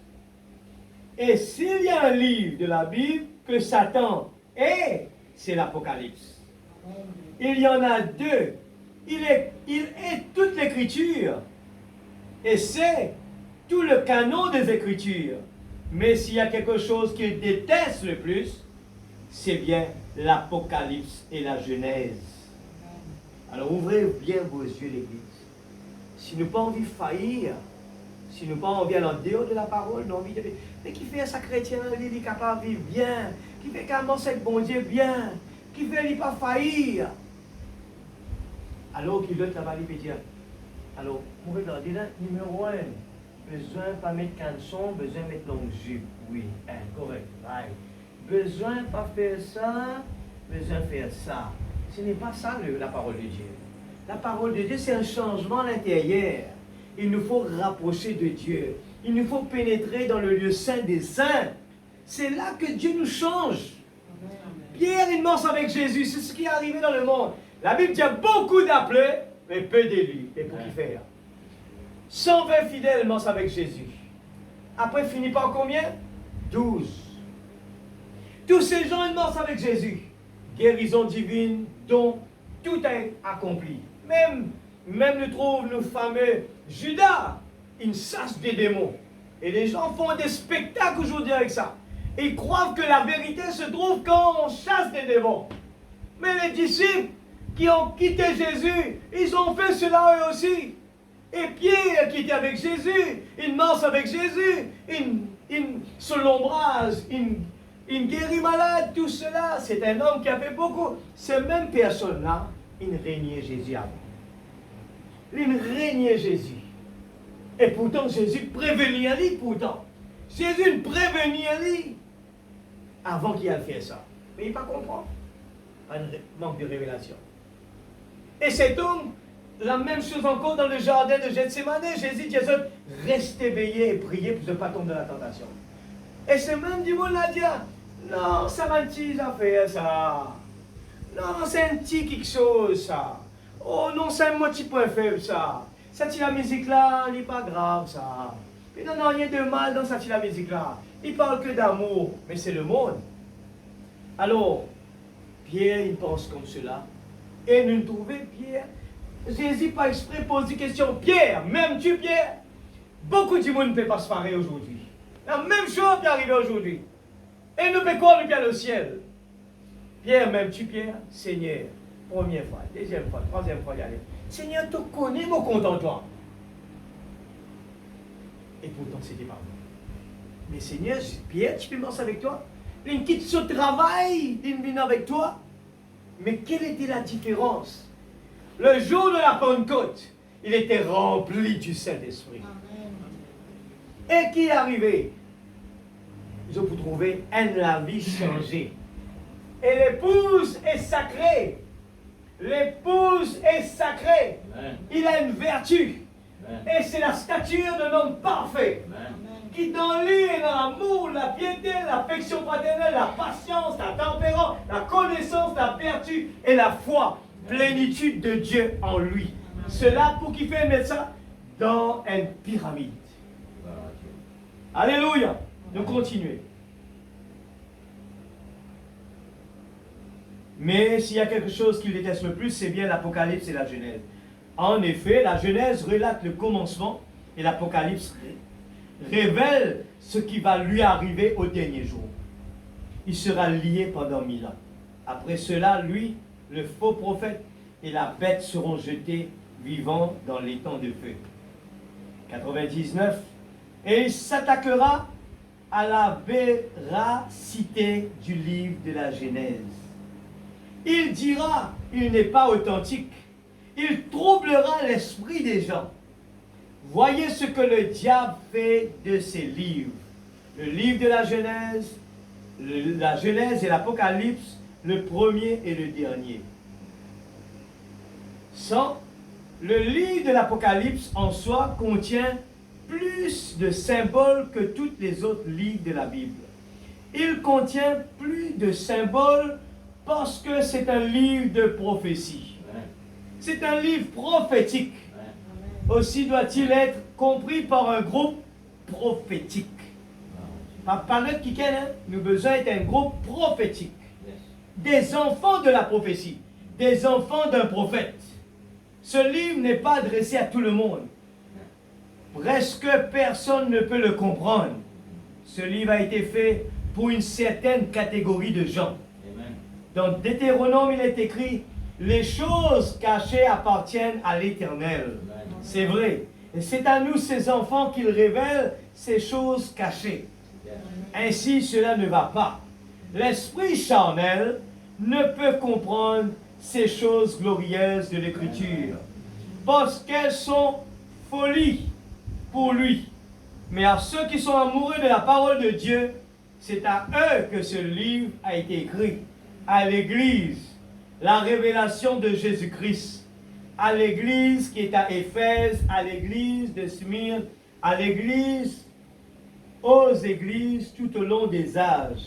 Et s'il y a un livre de la Bible que Satan et c'est l'Apocalypse. Il y en a deux. Il est toute l'Écriture et c'est tout le canon des Écritures. Mais s'il y a quelque chose qu'il déteste le plus, c'est bien l'Apocalypse et la Genèse. Alors ouvrez bien vos yeux, l'Église. Si nous n'avons pas envie de faillir, si nous n'avons pas envie d'aller en dehors de la parole, nous avons envie de... Mais qui fait ça chrétien, il est capable de vivre bien, qui fait qu'un avec bon Dieu bien, qui fait ne pas faillir. Alors qu'il doit travailler et dire, alors, vous regardez là, numéro 1, besoin de pas mettre canson, besoin de mettre longue jupe. Oui, correct, right. Besoin de pas faire ça, besoin de faire ça. Ce n'est pas ça la parole de Dieu. La parole de Dieu, c'est un changement à l'intérieur. Il nous faut rapprocher de Dieu. Il nous faut pénétrer dans le lieu saint des saints. C'est là que Dieu nous change. Pierre, il marche avec Jésus. C'est ce qui est arrivé dans le monde. La Bible dit beaucoup d'appelés, mais peu d'élus. Et pour qui faire? 120 fidèles marchent avec Jésus. Après, finit par combien? 12. Tous ces gens, ils marchent avec Jésus. Guérison divine, dont tout est accompli. Même nous trouve le fameux Judas, une chasse des démons. Et les gens font des spectacles aujourd'hui avec ça. Ils croient que la vérité se trouve quand on chasse des démons. Mais les disciples qui ont quitté Jésus, ils ont fait cela eux aussi. Et Pierre qui était avec Jésus, il marche avec Jésus, il se l'ombrage, il guérit malade, tout cela. C'est un homme qui a fait beaucoup. Ces mêmes personnes-là, ils régnaient Jésus avant. Ils régnaient Jésus. Et pourtant, Jésus prévenait lui, pourtant. Jésus prévenait lui avant qu'il ait fait ça. Mais il ne pas comprendre. Un manque de révélation. Et cet homme, la même chose encore dans le jardin de Gethsémane. Jésus dit, restez éveillés et priez pour ne pas tomber dans la tentation. Et ce même du monde l'a dit, non, ça va un petit affaire, ça. Non, c'est un petit quelque chose, ça. Oh non, c'est un petit point faible, ça. Ça, la musique-là, il n'est pas grave, ça. Il n'y a rien de mal dans cette la musique-là. Il parle que d'amour, mais c'est le monde. Alors, Pierre, il pense comme cela. Et nous trouvons Pierre. Jésus, pas exprès, pose des questions. Pierre, m'aimes-tu, Pierre? Beaucoup de monde ne peut pas se parer aujourd'hui. La même chose qui est arrivée aujourd'hui. Et nous pouvons croire depuis le ciel. Pierre, m'aimes-tu, Pierre? Seigneur, première fois, deuxième fois, troisième fois, y aller. Seigneur, tu connais mon contentement. Et pourtant, c'était pas vrai. Mais Seigneur, Pierre, tu peux marcher avec toi? Il quitte ce travail, il vient avec toi. Mais quelle était la différence? Le jour de la Pentecôte, il était rempli du Saint-Esprit. Et qui est arrivé? Ils ont pu trouver la vie changée. Et l'épouse est sacrée. L'épouse est sacrée. Amen. Il a une vertu. Amen. Et c'est la stature d'un homme parfait. Amen. Qui dans lui est dans l'amour, la piété, l'affection fraternelle, la patience, la tempérance, la connaissance, la vertu et la foi. Plénitude de Dieu en lui. Amen. Cela pour qu'il fait mettre ça dans une pyramide. Alléluia. Nous continuons. Mais s'il y a quelque chose qu'il déteste le plus, c'est bien l'Apocalypse et la Genèse. En effet, la Genèse relate le commencement et l'Apocalypse révèle ce qui va lui arriver au dernier jour. Il sera lié pendant 1000 ans. Après cela, lui, le faux prophète et la bête seront jetés vivants dans les temps de feu. 99. Et il s'attaquera à la véracité du livre de la Genèse. Il dira, il n'est pas authentique. Il troublera l'esprit des gens. Voyez ce que le diable fait de ces livres. Le livre de la Genèse et l'Apocalypse, le premier et le dernier. Le livre de l'Apocalypse en soi contient plus de symboles que tous les autres livres de la Bible. Il contient plus de symboles parce que c'est un livre de prophétie. C'est un livre prophétique. Aussi doit-il être compris par un groupe prophétique. Par notre qui nous besoin d'être un groupe prophétique. des enfants de la prophétie, des enfants d'un prophète. Ce livre n'est pas adressé à tout le monde. Presque personne ne peut le comprendre. Ce livre a été fait pour une certaine catégorie de gens. Amen. Dans Deutéronome, il est écrit, les choses cachées appartiennent à l'Éternel. C'est vrai. Et c'est à nous, ses enfants, qu'il révèle ces choses cachées. Ainsi, cela ne va pas. L'esprit charnel ne peut comprendre ces choses glorieuses de l'Écriture, parce qu'elles sont folie pour lui. Mais à ceux qui sont amoureux de la parole de Dieu, c'est à eux que ce livre a été écrit. À l'Église, la révélation de Jésus-Christ. À l'Église qui est à Éphèse, à l'Église de Smyrne, à l'Église, aux églises tout au long des âges.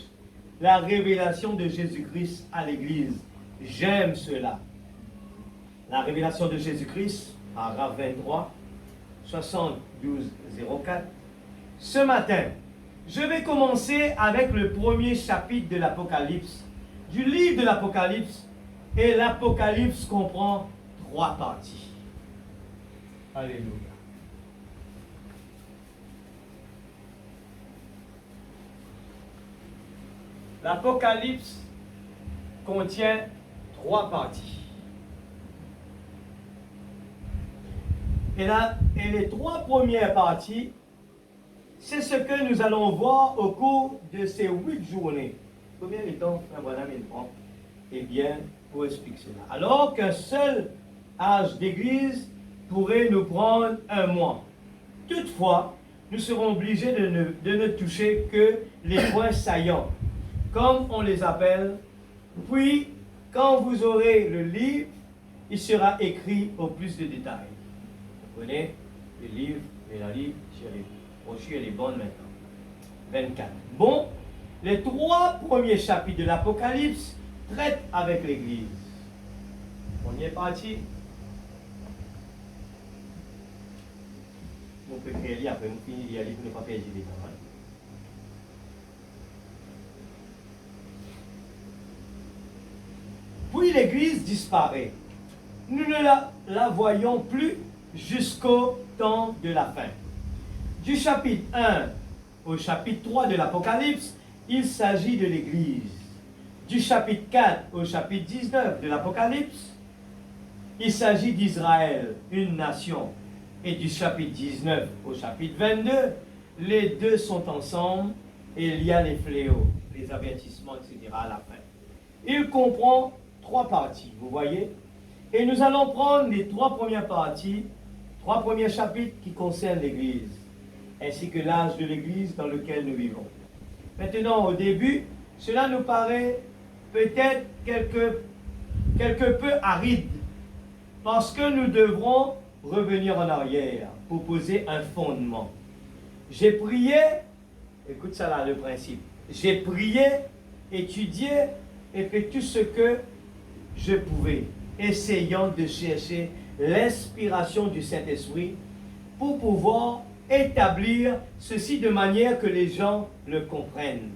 La révélation de Jésus-Christ à l'Église. J'aime cela. La révélation de Jésus-Christ, paragraphe 23, 72-04. Ce matin, je vais commencer avec le premier chapitre de l'Apocalypse, du livre de l'Apocalypse, et l'Apocalypse comprend 3 parties. Alléluia. L'Apocalypse contient 3 parties. Et les 3 premières parties, c'est ce que nous allons voir au cours de ces 8 journées. Combien de temps Frère Branham il prend? Eh bien, pour expliquer cela. Alors qu'un seul âge d'église pourrait nous prendre 1 mois. Toutefois, nous serons obligés de ne toucher que les points saillants, comme on les appelle. Puis, quand vous aurez le livre, il sera écrit au plus de détails. Vous comprenez? Le livre, Mélanie, les brochures, elle est bonne maintenant. 24. Bon, les 3 premiers chapitres de l'Apocalypse traitent avec l'Église. Première partie. Vous pouvez lire après, vous finissez de lire, vous ne pas perdre du temps. Puis l'Église disparaît. Nous ne la voyons plus jusqu'au temps de la fin. Du chapitre 1 au chapitre 3 de l'Apocalypse, il s'agit de l'Église. Du chapitre 4 au chapitre 19 de l'Apocalypse, il s'agit d'Israël, une nation. Et du chapitre 19 au chapitre 22, les deux sont ensemble et il y a les fléaux, les avertissements, etc. à la fin. Il comprend 3 parties, vous voyez. Et nous allons prendre les 3 premières parties, 3 premiers chapitres qui concernent l'Église, ainsi que l'âge de l'Église dans lequel nous vivons. Maintenant, au début, cela nous paraît peut-être quelque peu aride, parce que nous devrons revenir en arrière pour poser un fondement. J'ai prié, écoute ça là, le principe. J'ai prié, étudié et fait tout ce que je pouvais, essayant de chercher l'inspiration du Saint-Esprit pour pouvoir établir ceci de manière que les gens le comprennent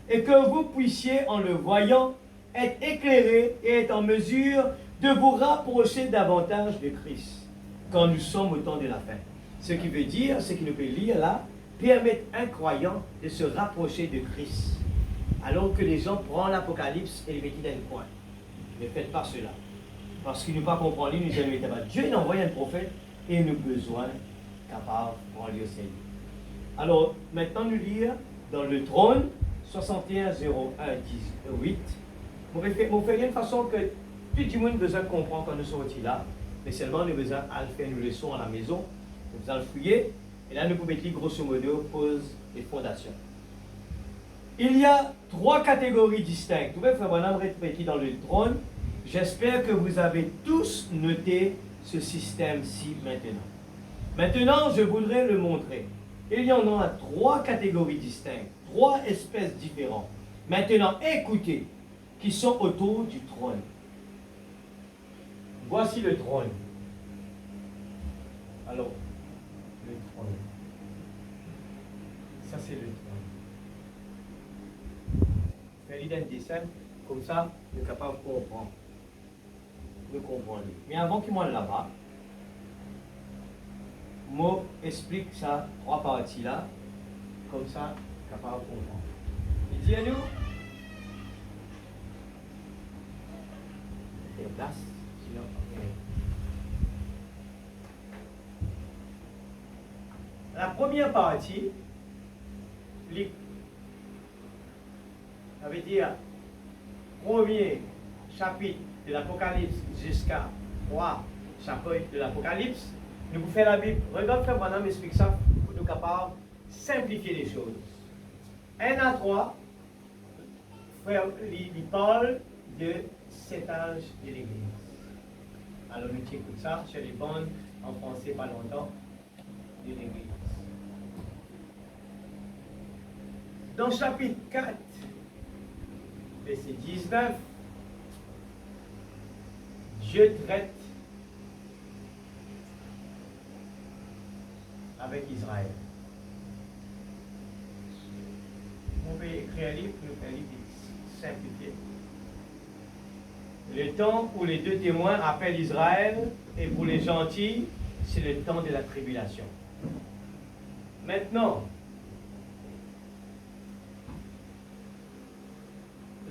et que vous puissiez, en le voyant, être éclairé et être en mesure de vous rapprocher davantage de Christ quand nous sommes au temps de la fin. Ce qui veut dire, ce qui nous peut lire là, permettre à un croyant de se rapprocher de Christ, alors que les gens prennent l'Apocalypse et les mettent dans le coin. Ne faites pas cela. Parce qu'ils n'ont pas compris, nous allons être là. Dieu a envoyé un prophète et nous avons besoin capable pour aller au Seigneur. Alors, maintenant nous lire dans le trône 61 01 18. Vous faites d'une façon que tout le monde a besoin de comprendre quand nous sommes là, mais seulement nous avons besoin de faire une leçon à la maison, nous allons fouiller, et là nous pouvons dire grosso modo, pose les fondations. Il y a 3 catégories distinctes. Vous pouvez faire un répéter dans le trône. J'espère que vous avez tous noté ce système-ci maintenant. Maintenant, je voudrais le montrer. Il y en a 3 catégories distinctes, 3 espèces différentes. Maintenant, écoutez, qui sont autour du trône. Voici le trône. Alors, le trône. Ça, c'est le trône. Fais-lui un dessin. Comme ça, nous sommes capables de comprendre. Nous comprenons. Mais avant que moi là-bas, moi explique ça, trois parties là, comme ça, capable de comprendre. Il dit à nous, il y a place, sinon, ok. La première partie, ça veut dire, premier chapitre de l'Apocalypse jusqu'à 3 chapitres de l'Apocalypse, nous pouvons faire la Bible. Regarde, Frère Branham explique ça pour nous capables de simplifier les choses. 1 à 3, Frère, il parle de cet âge de l'Église. Alors nous écoutons ça chez les bonnes, en français pas longtemps, de l'Église. Dans chapitre 4, verset 19, Dieu traite avec Israël. On peut écrire un livre, nous faire un livre simplifié. Le temps où les deux témoins appellent Israël, et pour les gentils, c'est le temps de la tribulation. Maintenant,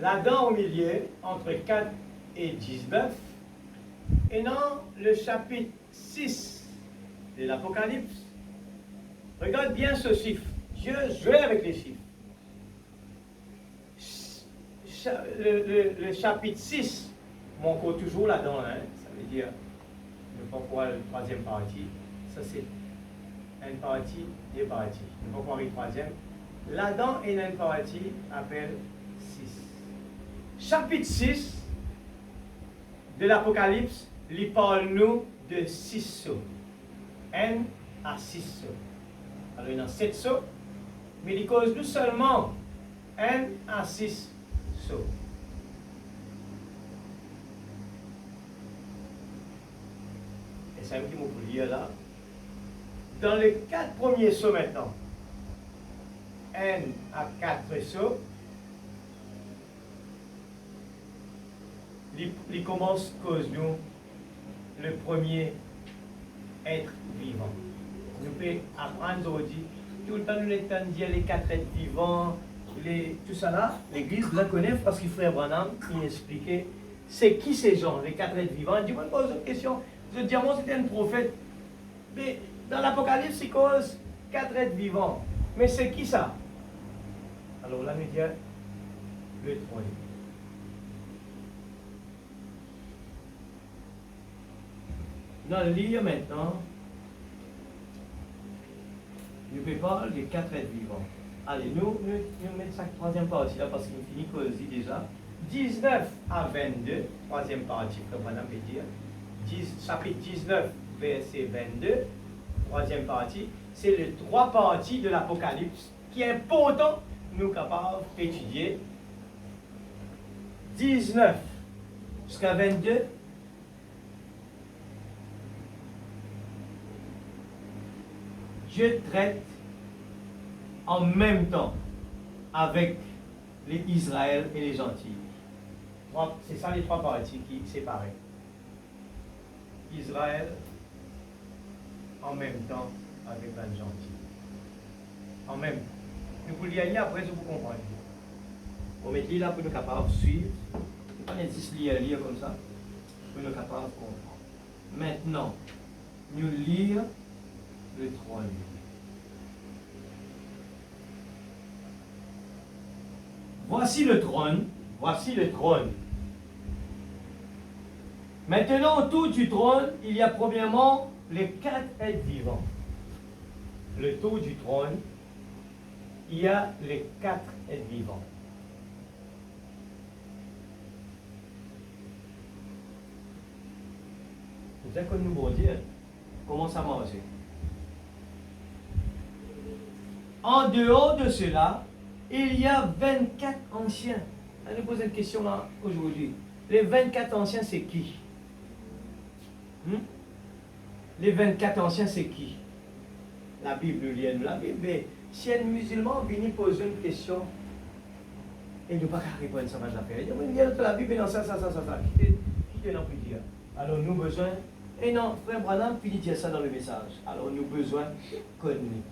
là-dedans au milieu, entre 4 et 19, et dans le chapitre 6 de l'Apocalypse, regarde bien ce chiffre. Dieu joue avec les chiffres. Le chapitre 6, mon encore toujours là-dedans, hein, ça veut dire, je ne sais pas quoi, la troisième partie. Ça, c'est une partie, deux parties. Je ne sais pas quoi, la troisième. Là-dedans, il y a une partie appelle 6. Chapitre 6 de l'Apocalypse, il parle nous de 6 sauts. 1 à 6 sauts. Alors, il y en a 7 sauts, mais il cause nous seulement 1 à 6 sauts. Et c'est un petit mot pour lire là. Dans les 4 premiers sauts maintenant, 1 à 4 sauts, il commence cause nous le premier être vivant. Nous pouvons apprendre aujourd'hui, tout le temps nous l'étend dire les 4 êtres vivants, tout ça là, l'Église la connaît parce qu'il frère Branham, il expliquait c'est qui ces gens, les 4 êtres vivants. Dis-moi, je pose une question. Ce diamant c'était un prophète, mais dans l'Apocalypse il cause 4 êtres vivants. Mais c'est qui ça? Alors là, nous dit le trône. Dans le livre maintenant, je peux parler des 4 êtres vivants. Allez, nous mettons ça troisième partie là parce qu'il finit cosy déjà. 19 à 22, troisième partie, comme on peut dire. Chapitre 19, verset 22, troisième partie. C'est les 3 parties de l'Apocalypse qui est important, nous capables d'étudier. 19 jusqu'à 22. Dieu traite en même temps avec les Israël et les gentils. C'est ça les 3 parties qui séparent. Israël en même temps avec les gentils. En même temps. Nous vous lire après, vous comprenez. On met là pour nous capables de suivre. Pas nécessaire lire comme ça. Pour nous capables de comprendre. Maintenant, nous lire le trône. Voici le trône, voici le trône. Maintenant, autour du trône, il y a premièrement les 4 êtres vivants. Le tour du trône, il y a les 4 êtres vivants. Vous savez comme nous bon dire, comment ça marche? En dehors de cela, il y a 24 anciens. Allez poser une question là aujourd'hui. Les 24 anciens, c'est qui? Les 24 anciens, c'est qui? La Bible, la Bible. Si un musulman vient poser une question, Et il ne pas répondre à ça, affaire. Il dit, il y a la Bible, non, ça. Qui te n'en peut dire? Alors, nous besoin. Et non, frère Branham finit de dire ça dans le message. Alors, nous besoin connu.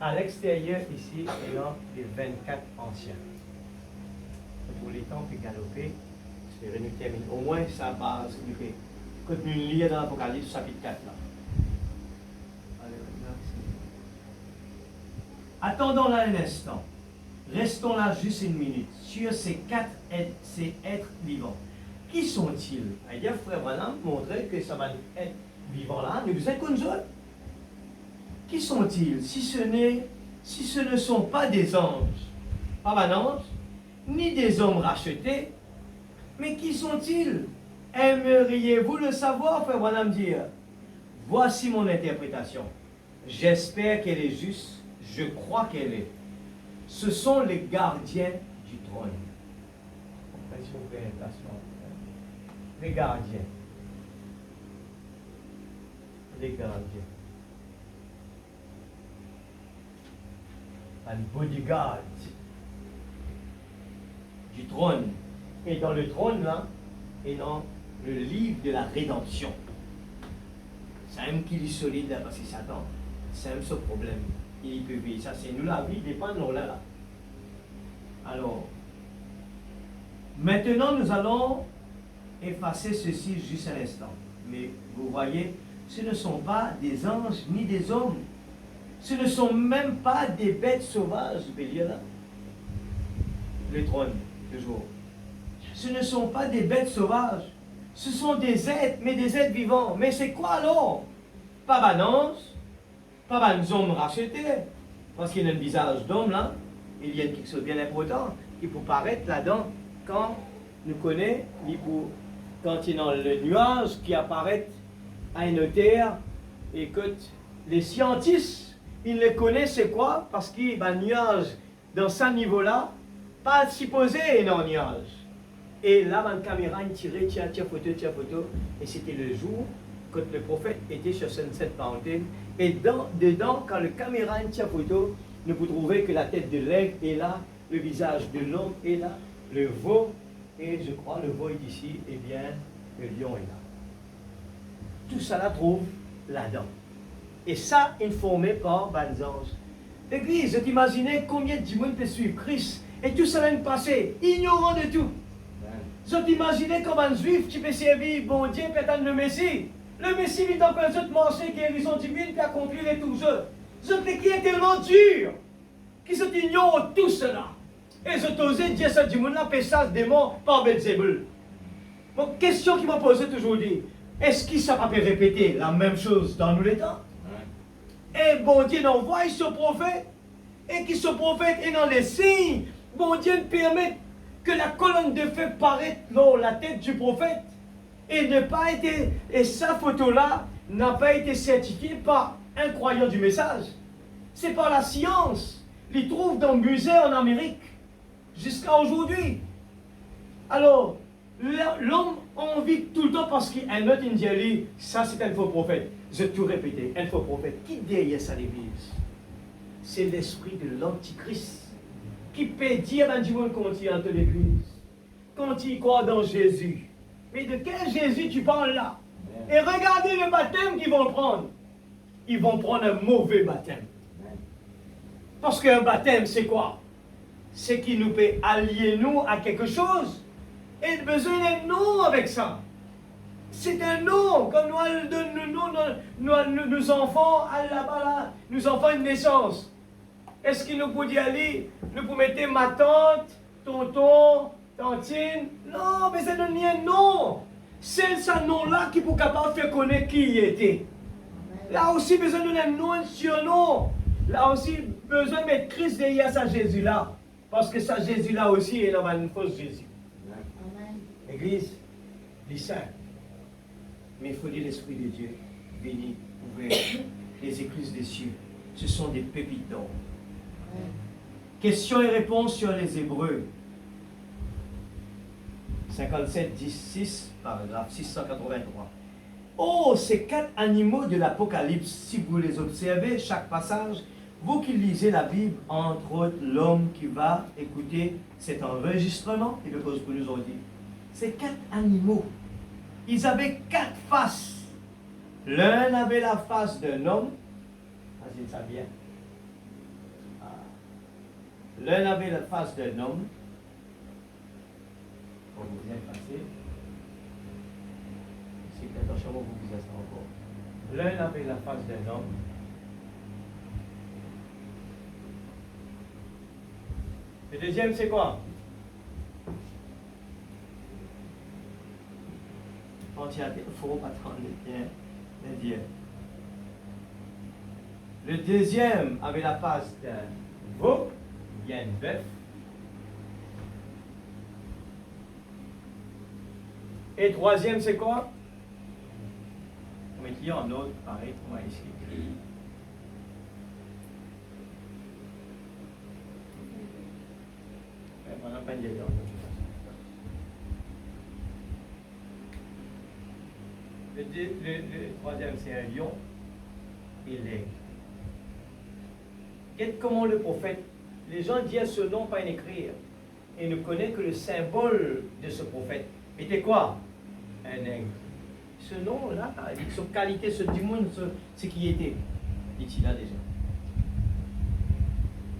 À l'extérieur, ici, il y a les 24 anciens. Pour les temps puis galoper, c'est nous terminer. Au moins, ça base. Quand nous lisons dans l'Apocalypse, chapitre 4, là. Attendons là un instant. Restons là juste une minute sur ces êtres vivants. Qui sont-ils? Il y a frère Branham montrait que ça va être vivant là. Nous vous êtes comme eux. Qui sont-ils? Si ce ne sont pas des anges, pas un ange, ni des hommes rachetés, mais qui sont-ils? Aimeriez-vous le savoir, frère Branham dire? Voici mon interprétation. J'espère qu'elle est juste. Je crois qu'elle est. Ce sont les gardiens du trône. Les gardiens. Les gardiens. Un bodyguard du trône. Et dans le trône, là, et dans le livre de la rédemption. C'est un qui est solide là, parce que Satan, c'est un ce problème. Il peut vivre. Ça, c'est nous, la vie dépend de nous là. Alors, maintenant, nous allons effacer ceci juste un instant. Mais vous voyez, ce ne sont pas des anges ni des hommes. Ce ne sont même pas des bêtes sauvages, je vais lire là. Le trône, toujours. Ce ne sont pas des bêtes sauvages. Ce sont des êtres, mais des êtres vivants. Mais c'est quoi alors? Pas un ange, pas un homme racheté. Parce qu'il y a un visage d'homme là. Il y a quelque chose de bien important qui peut paraître là-dedans quand nous connaissons, quand il y a le nuage qui apparaît à une terre et que les scientifiques, ils le connaissent, c'est quoi? Parce qu'il y a un nuage dans ce niveau-là, pas supposé être un nuage. Et là, une caméra, il tirait, tiens photo, et c'était le jour quand le prophète était sur Sunset Mountain. Et dedans, quand le caméra tient photo, nous pouvons trouver que la tête de l'aigle est là, le visage de l'homme est là, le veau, et je crois le veau est ici, et bien le lion est là. Tout ça la trouve là-dedans. Et ça, informé par les anges. L'église, vous imaginez combien de monde peut suivre Christ, et tout ça vient de passer, ignorant de tout. Vous imaginez comme un juif qui peut servir bon Dieu, peut-être le Messie. Le Messie vient encore les autres marcher, guérison divine, puis accomplir les tout ça. Ce qui est tellement dur, qui se ignorent tout cela. Et je osé dire ça du monde, là, ça, démon, par Belzébul. Bon, question qui m'a posée toujours dit, est-ce qu'il ça va répéter la même chose dans nous les temps? Et bon Dieu envoie ce prophète, et qui ce prophète est dans les signes, bon Dieu permet que la colonne de feu paraisse dans la tête du prophète, et ne pas été, et sa photo-là n'a pas été certifiée par un croyant du message. C'est par la science. Il trouve dans le musée en Amérique, jusqu'à aujourd'hui. Alors, l'homme a envie tout le temps parce qu'il y a un autre indienne, ça c'est un faux prophète. Je vais tout répéter, un faux prophète. Qui derrière ça l'église? C'est l'esprit de l'antichrist qui peut dire à du monde quand il entre l'église, quand il croit dans Jésus. Mais de quel Jésus tu parles là? Et regardez le baptême qu'ils vont prendre. Ils vont prendre un mauvais baptême. Parce qu'un baptême, c'est quoi? C'est qui nous peut allier nous à quelque chose. Et besoin d'un nom avec ça. C'est un nom. Comme nous enfants, là-bas, nous enfants une naissance. Est-ce qu'il nous peut y aller? Nous pouvons mettre ma tante, tonton, tantine? Non, mais ça donne un nom. C'est ce nom-là qui peut capable de faire connaître qui il était. Là aussi, besoin d'un nom, un surnom. Là aussi, besoin de mettre Christ derrière ça Jésus-là. Parce que ça Jésus-là aussi est dans une fausse Jésus. Amen. Église, les saints. Mais il faut dire l'Esprit de Dieu, béni, ouvert, les écluses des cieux. Ce sont des pépites d'or. Questions et réponses sur les Hébreux. 57, 6, paragraphe 683. Oh, ces 4 animaux de l'Apocalypse, si vous les observez, chaque passage, Vous qui lisez la Bible, entre autres, l'homme qui va écouter cet enregistrement, et le cause pour nous autres, c'est 4 animaux. Ils avaient 4 faces. L'un avait la face d'un homme. Vas-y, ça bien. L'un avait la face d'un homme. On vous bien passer. C'est attention, vous vous ça encore. L'un avait la face d'un homme. Le deuxième, c'est quoi? Entièrement, il faut pas attendre bien. Le deuxième avait la face d'un veau, bien un bœuf. Et troisième, c'est quoi? On va écrire en autre, pareil, on va écrire. On n'a pas de dialogue. Le troisième, c'est un lion et l'aigle. Regarde comment le prophète, les gens disent ce nom pas écrire, et ne connaissent que le symbole de ce prophète. Était quoi? Un aigle. Ce nom-là, sa qualité, ce démon, ce qui était. Dit-il là déjà.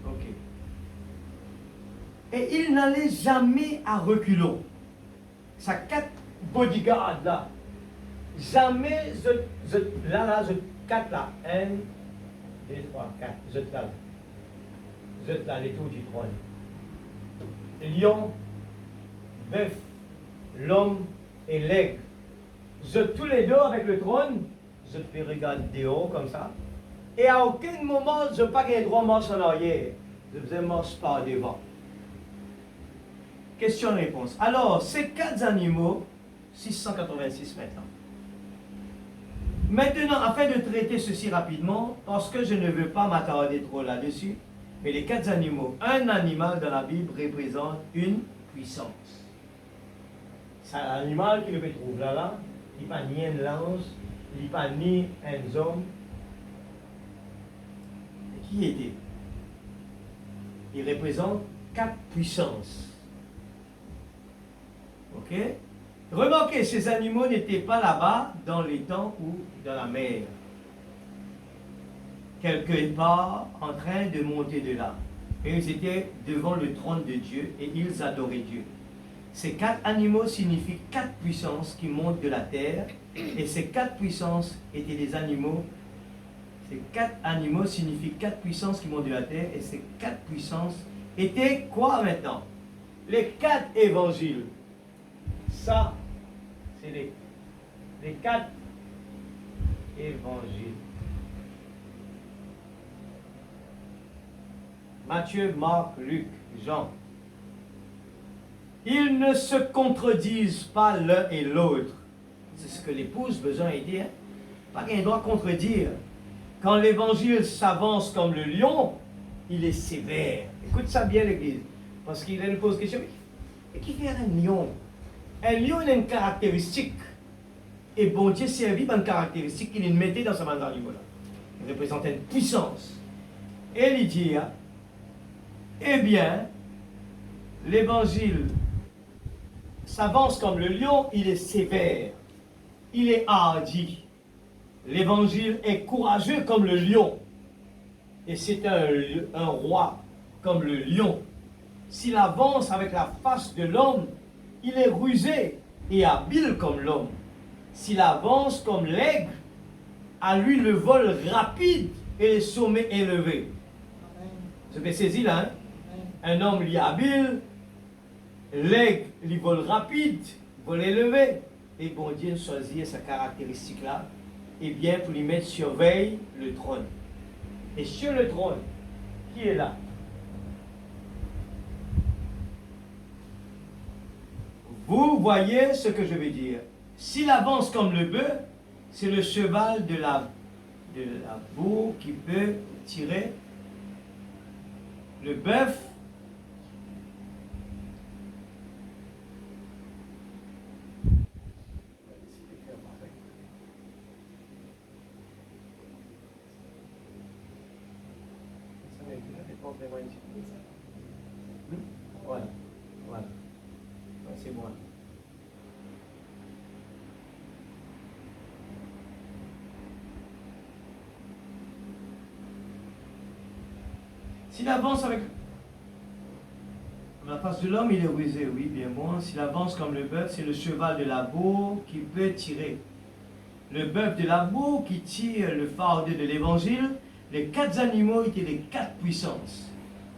Ok. Et il n'allait jamais à reculons. Sa 4 bodyguards là. Jamais, là, 4 là. 1, 2, 3, 4. Là, les tours du trône. Lion, bœuf, l'homme et l'aigle. Tous les deux avec le trône, je peux regarder dehors comme ça. Et à aucun moment, je n'ai pas gagné droit de marche en arrière. Je faisais marche par devant. Question-réponse. Alors, ces 4 animaux, 686 maintenant. Maintenant, afin de traiter ceci rapidement, parce que je ne veux pas m'attarder trop là-dessus, mais les 4 animaux, un animal dans la Bible représente une puissance. C'est un animal qui ne peut trouver là, il n'est pas ni un lance, il n'est pas ni un homme. Qui était? Il représente 4 puissances. Ok? Remarquez, ces animaux n'étaient pas là-bas dans les temps ou dans la mer. Quelque part en train de monter de là. Et ils étaient devant le trône de Dieu et ils adoraient Dieu. Ces 4 animaux signifient 4 puissances qui montent de la terre. Et ces 4 puissances étaient des animaux. Ces 4 animaux signifient 4 puissances qui montent de la terre. Et ces 4 puissances étaient quoi maintenant? Les 4 évangiles. Ça, c'est les 4 évangiles. Matthieu, Marc, Luc, Jean. Ils ne se contredisent pas l'un et l'autre. C'est ce que l'épouse besoin de dire. Pas qu'il doit contredire. Quand l'évangile s'avance comme le lion, il est sévère. Écoute ça bien, l'Église. Parce qu'il nous pose question. Mais qui fait un lion? Un lion a une caractéristique. Et bon Dieu servi par une caractéristique qu'il mettait dans ce animal-là. Il représente une puissance. Et il dit, eh bien, l'évangile s'avance comme le lion, il est sévère, il est hardi. L'évangile est courageux comme le lion. Et c'est un roi comme le lion. S'il avance avec la face de l'homme, il est rusé et habile comme l'homme. S'il avance comme l'aigle, à lui le vol rapide et les sommets élevés. Vous avez saisi là, hein? Un homme lui est habile, l'aigle lui vole rapide, vol élevé. Et bon Dieu choisit sa caractéristique-là, et bien pour lui mettre sur veille le trône. Et sur le trône, qui est là? Vous voyez ce que je veux dire. S'il avance comme le bœuf, c'est le cheval de la bourre qui peut tirer. Le bœuf, ici. Voilà. Voilà. Ouais, c'est moi. S'il avance avec la face de l'homme, il est rusé, oui, bien moins. S'il avance comme le bœuf, c'est le cheval de labour qui peut tirer. Le bœuf de labour qui tire le fardeau de l'évangile. Les 4 animaux étaient les 4 puissances.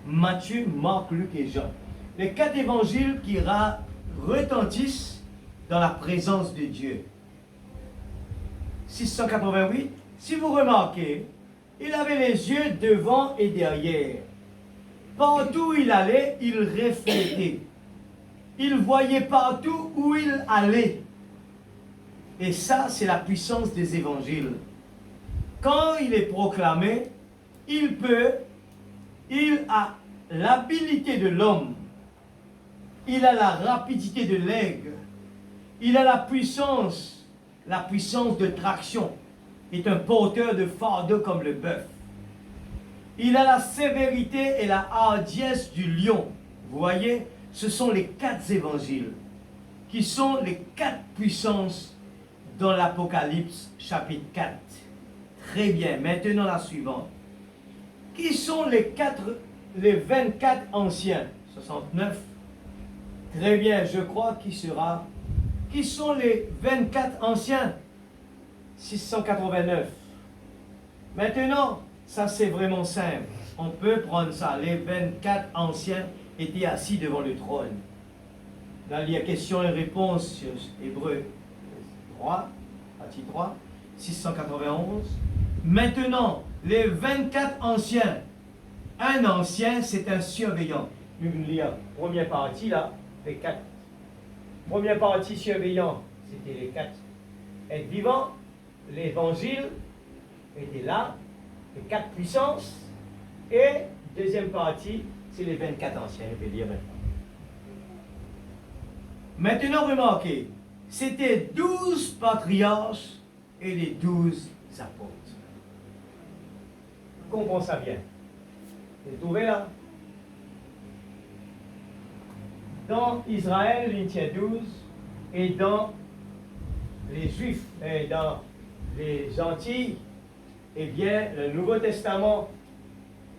Matthieu, Marc, Luc et Jean. Les 4 évangiles qui retentissent dans la présence de Dieu. 688, si vous remarquez, il avait les yeux devant et derrière. Partout où il allait, il reflétait. Il voyait partout où il allait. Et ça, c'est la puissance des évangiles. Quand il est proclamé, il a l'habilité de l'homme. Il a la rapidité de l'aigle. Il a la puissance de traction. Il est un porteur de fardeau comme le bœuf. Il a la sévérité et la hardiesse du lion. Vous voyez, ce sont les 4 évangiles qui sont les 4 puissances dans l'Apocalypse chapitre 4. Très bien, maintenant la suivante. Qui sont les 24 anciens? 69. Très bien, je crois qu'il sera. Qui sont les 24 anciens? 689. Maintenant, ça c'est vraiment simple. On peut prendre ça. Les 24 anciens étaient assis devant le trône. Là, il y a question et réponse sur Hébreu 3, partie 3, 691. Maintenant, les 24 anciens. Un ancien, c'est un surveillant. Nous allons lire première partie là, les 4. Première partie surveillant, c'était les 4 êtres vivants. L'évangile était là, les 4 puissances. Et deuxième partie, c'est les 24 anciens. Je vais lire maintenant. Maintenant, remarquez, c'était 12 patriarches et les 12 apôtres. Comprends ça bien. Vous trouvez là? Dans Israël, il y a 12, et dans les Juifs, et dans les Antilles, eh bien, le Nouveau Testament,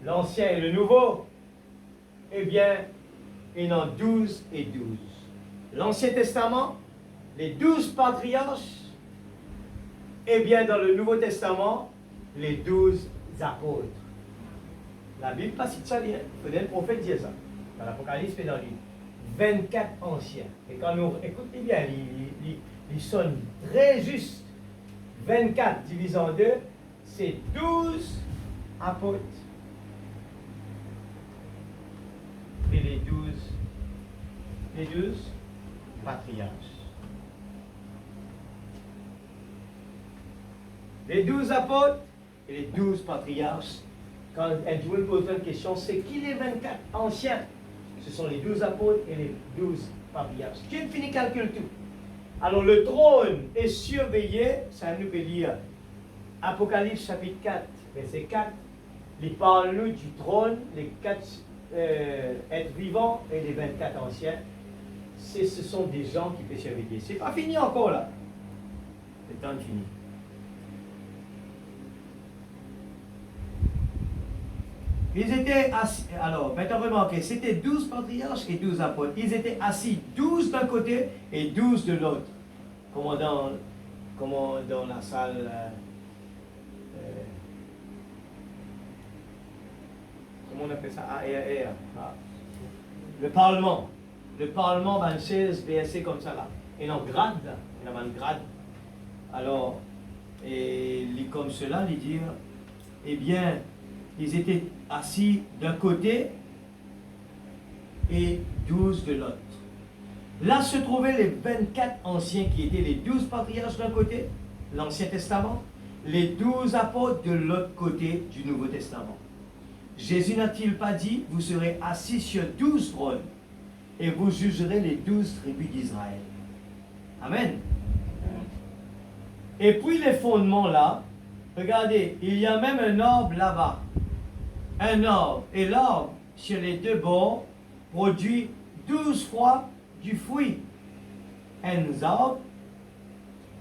l'Ancien et le Nouveau, eh bien, il y en a 12 et 12. L'Ancien Testament, les 12 patriarches, eh bien, dans le Nouveau Testament, les 12 apôtres. La Bible pas cite ça, il faudrait le prophète dire ça. Dans l'Apocalypse et dans le 24 anciens. Et quand nous écoutez bien, ils sont très justes. 24 divisé en 2, c'est 12 apôtres. Et les 12 patriarches. Les 12 apôtres et les 12 patriarches. Quand Edwin pose une question, c'est qui les 24 anciens? Ce sont les 12 apôtres et les 12 patriarches. Dieu finit calcule tout. Alors le trône est surveillé, ça nous veut dire Apocalypse chapitre 4, verset 4. Il parle nous du trône, les 4 êtres vivants et les 24 anciens. Ce sont des gens qui peuvent surveiller. C'est pas fini encore là. Le temps est fini. Ils étaient assis, alors, maintenant remarquez, c'était 12 patriarches et 12 apôtres. Ils étaient assis 12 d'un côté et 12 de l'autre. Comment dans la salle, comment on appelle ça? ARR. Ah. Le Parlement. Le Parlement, 26, BSC comme ça là. Et non, grade, il y a un grade. Alors, et comme cela, il dit, eh bien, ils étaient assis d'un côté et 12 de l'autre. Là se trouvaient les 24 anciens qui étaient les 12 patriarches d'un côté, l'Ancien Testament, les 12 apôtres de l'autre côté du Nouveau Testament. Jésus n'a-t-il pas dit, vous serez assis sur 12 trônes et vous jugerez les 12 tribus d'Israël. Amen. Et puis les fondements là, regardez, il y a même un arbre là-bas. Un arbre. Et l'arbre, sur les deux bords produit 12 fois du fruit. Un arbre,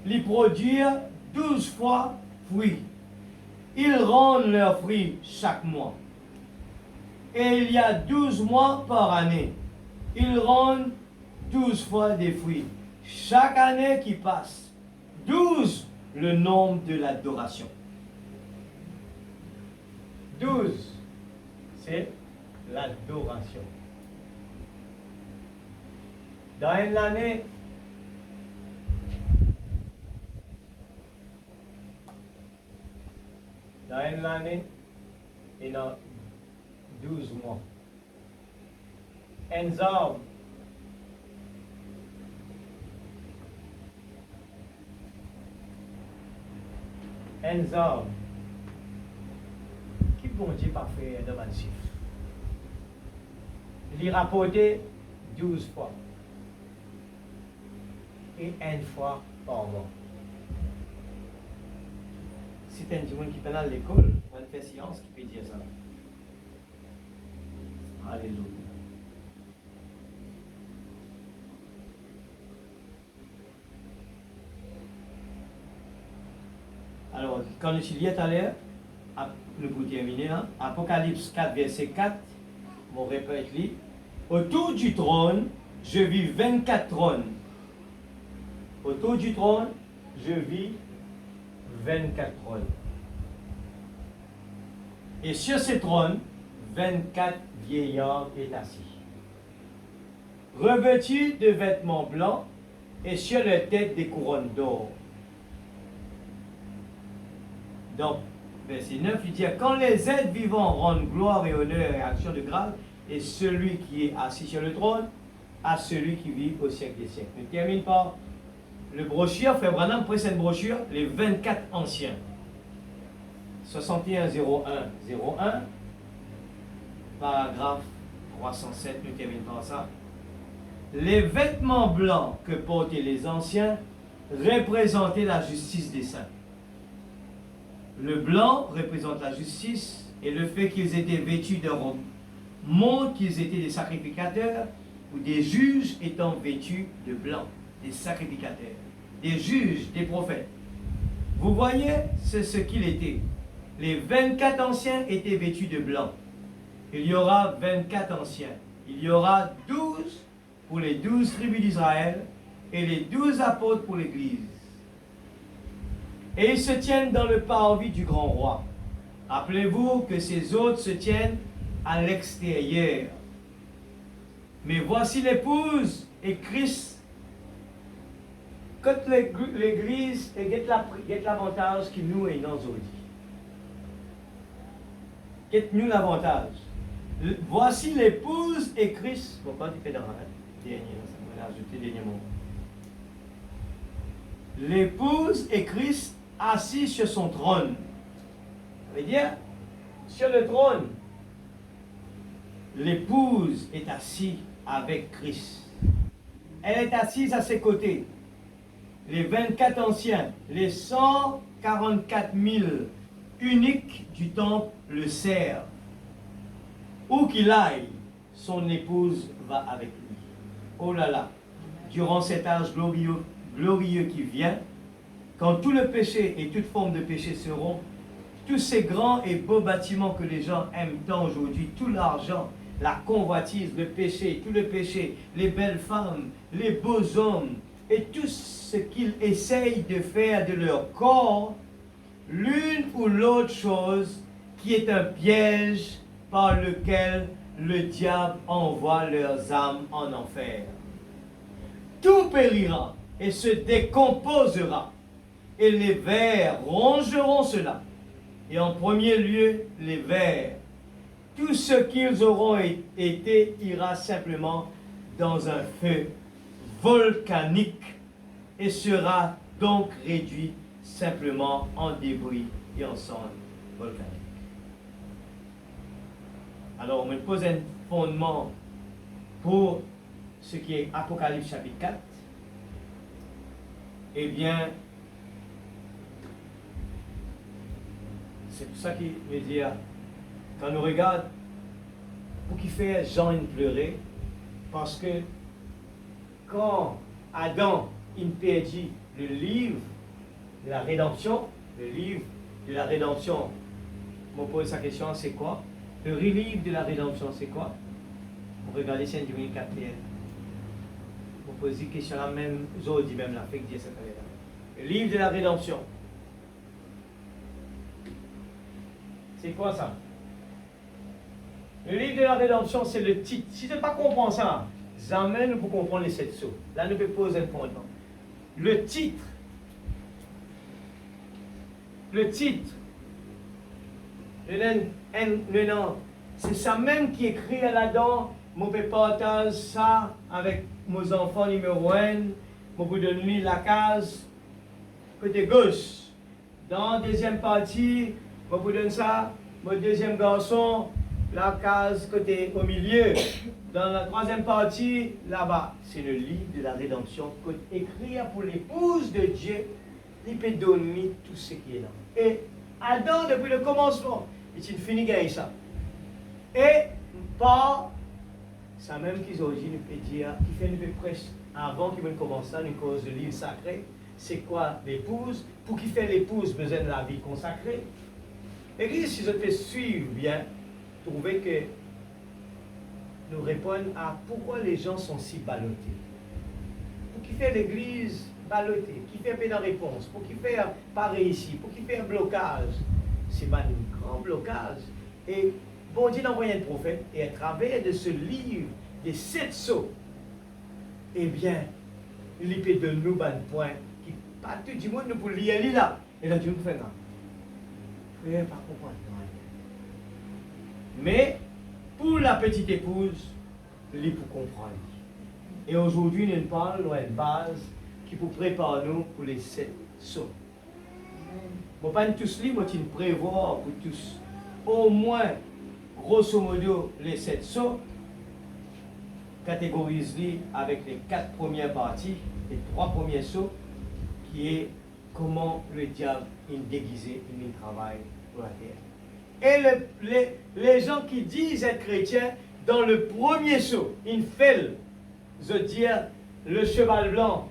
les produire 12 fois fruit. Ils rendent leurs fruits chaque mois. Et il y a 12 mois par année. Ils rendent 12 fois des fruits. Chaque année qui passe, 12 le nombre de l'adoration. 12, c'est l'adoration. Dans une année, il y a 12 mois. Un arbre, qui bon Dieu pas fait devant le chiffre. Il rapporté 12 fois. Et une fois par mois. C'est un monde qui peut aller à l'école, on fait science qui peut dire ça. Alléluia. Alors, quand je lis tout à l'heure, nous pour terminer, hein, Apocalypse 4, verset 4, mon répète lit, autour du trône, je vis 24 trônes. Autour du trône, je vis 24 trônes. Et sur ces trônes, 24 vieillards est assis. Revêtus de vêtements blancs et sur leur tête des couronnes d'or. Donc, verset 9, il dit, quand les êtres vivants rendent gloire et honneur et action de grâce, et celui qui est assis sur le trône, à celui qui vit au siècle des siècles. Je termine par le brochure, Frère Branham prend cette brochure, les 24 anciens. 610101, paragraphe 307, nous terminons par ça. Les vêtements blancs que portaient les anciens représentaient la justice des saints. Le blanc représente la justice et le fait qu'ils étaient vêtus de robes montre qu'ils étaient des sacrificateurs ou des juges étant vêtus de blanc, des sacrificateurs, des juges, des prophètes. Vous voyez, c'est ce qu'il était. Les 24 anciens étaient vêtus de blanc. Il y aura 24 anciens. Il y aura 12 pour les 12 tribus d'Israël et les 12 apôtres pour l'Église. Et ils se tiennent dans le parvis du grand roi. Rappelez-vous que ces autres se tiennent à l'extérieur. Mais voici l'épouse et Christ. Quand l'Église est l'avantage qui nous est dans aujourd'hui. Qu'est-ce l'avantage? Voici l'épouse et Christ. Bon, pas du fédéral. Dernier, ça m'a ajouté dernier mot. L'épouse et Christ assis sur son trône. Ça veut dire, sur le trône, l'épouse est assise avec Christ. Elle est assise à ses côtés. Les 24 anciens, les 144 000 uniques du temple le servent. Où qu'il aille, son épouse va avec lui. Oh là là, durant cet âge glorieux qui vient, quand tout le péché et toute forme de péché seront, tous ces grands et beaux bâtiments que les gens aiment tant aujourd'hui, tout l'argent, la convoitise, le péché, tout le péché, les belles femmes, les beaux hommes, et tout ce qu'ils essayent de faire de leur corps, l'une ou l'autre chose qui est un piège par lequel le diable envoie leurs âmes en enfer. Tout périra et se décomposera, et les vers rongeront cela. Et en premier lieu, les vers. Tout ce qu'ils auront été ira simplement dans un feu volcanique et sera donc réduit simplement en débris et en cendres volcaniques. Alors, on me pose un fondement pour ce qui est Apocalypse chapitre 4. Eh bien, c'est pour ça qu'il veut dire, quand on regarde pour qu'il fasse Jean pleurer, parce que quand Adam il perdit le livre de la rédemption, le livre de la rédemption, je me pose sa question, c'est quoi? Le livre de la rédemption, c'est quoi? Vous regardez Saint Dieu 4. Je me pose cette question-là, même aujourd'hui, même la fait que Dieu s'est fait. Le livre de la rédemption. C'est quoi ça? Le livre de la rédemption, c'est le titre. Si tu n'as pas compris ça, jamais nous pouvons comprendre les 7 sceaux. Là, nous pouvons poser un point. Le titre. Le titre. Le nom. C'est ça même qui est écrit là-dedans. Je peux partager ça avec mes enfants numéro 1. Je peux donner la case côté gauche. Dans la deuxième partie, je peux donner ça. Mon deuxième garçon, la case côté au milieu. Dans la troisième partie, là-bas, c'est le livre de la rédemption écrit pour l'épouse de Dieu. Il peut donner tout ce qui est là. Et Adam, depuis le commencement, il finit gagner ça. Et par ça même qu'ils ont dit, nous peut dire, qui fait une prêche avant qu'il commence ça, une cause de livre sacré. C'est quoi l'épouse? Pour qui fait l'épouse besoin de la vie consacrée? L'église, si je te suivre bien, trouvez que nous répondons à pourquoi les gens sont si ballottés. Pour qui fait l'église ballotté, qui fait pas de réponse, pour qui fait pas réussi, pour qui fait un blocage, c'est pas un grand blocage. Et bon Dieu d'envoyer un prophète, et à travers de ce livre, des 7 sceaux, eh bien, il peut de nous un point qui pas tout du monde nous pour lire là. Et là, Dieu nous fait non. Vous ne pouvez pas comprendre. Mais pour la petite épouse, il faut comprendre. Et aujourd'hui, nous parlons d'une base qui vous prépare nous pour les 7 sceaux. Je ne pas tous lire, mais je prévois pour tous. Au moins, grosso modo, les 7 sceaux, catégorise-les avec les 4 premières parties, les 3 premiers sceaux, qui est comment le diable il déguisé, il travaille pour la terre. Et les gens qui disent être chrétiens, dans le premier sceau, ils fait, je veux dire, le cheval blanc,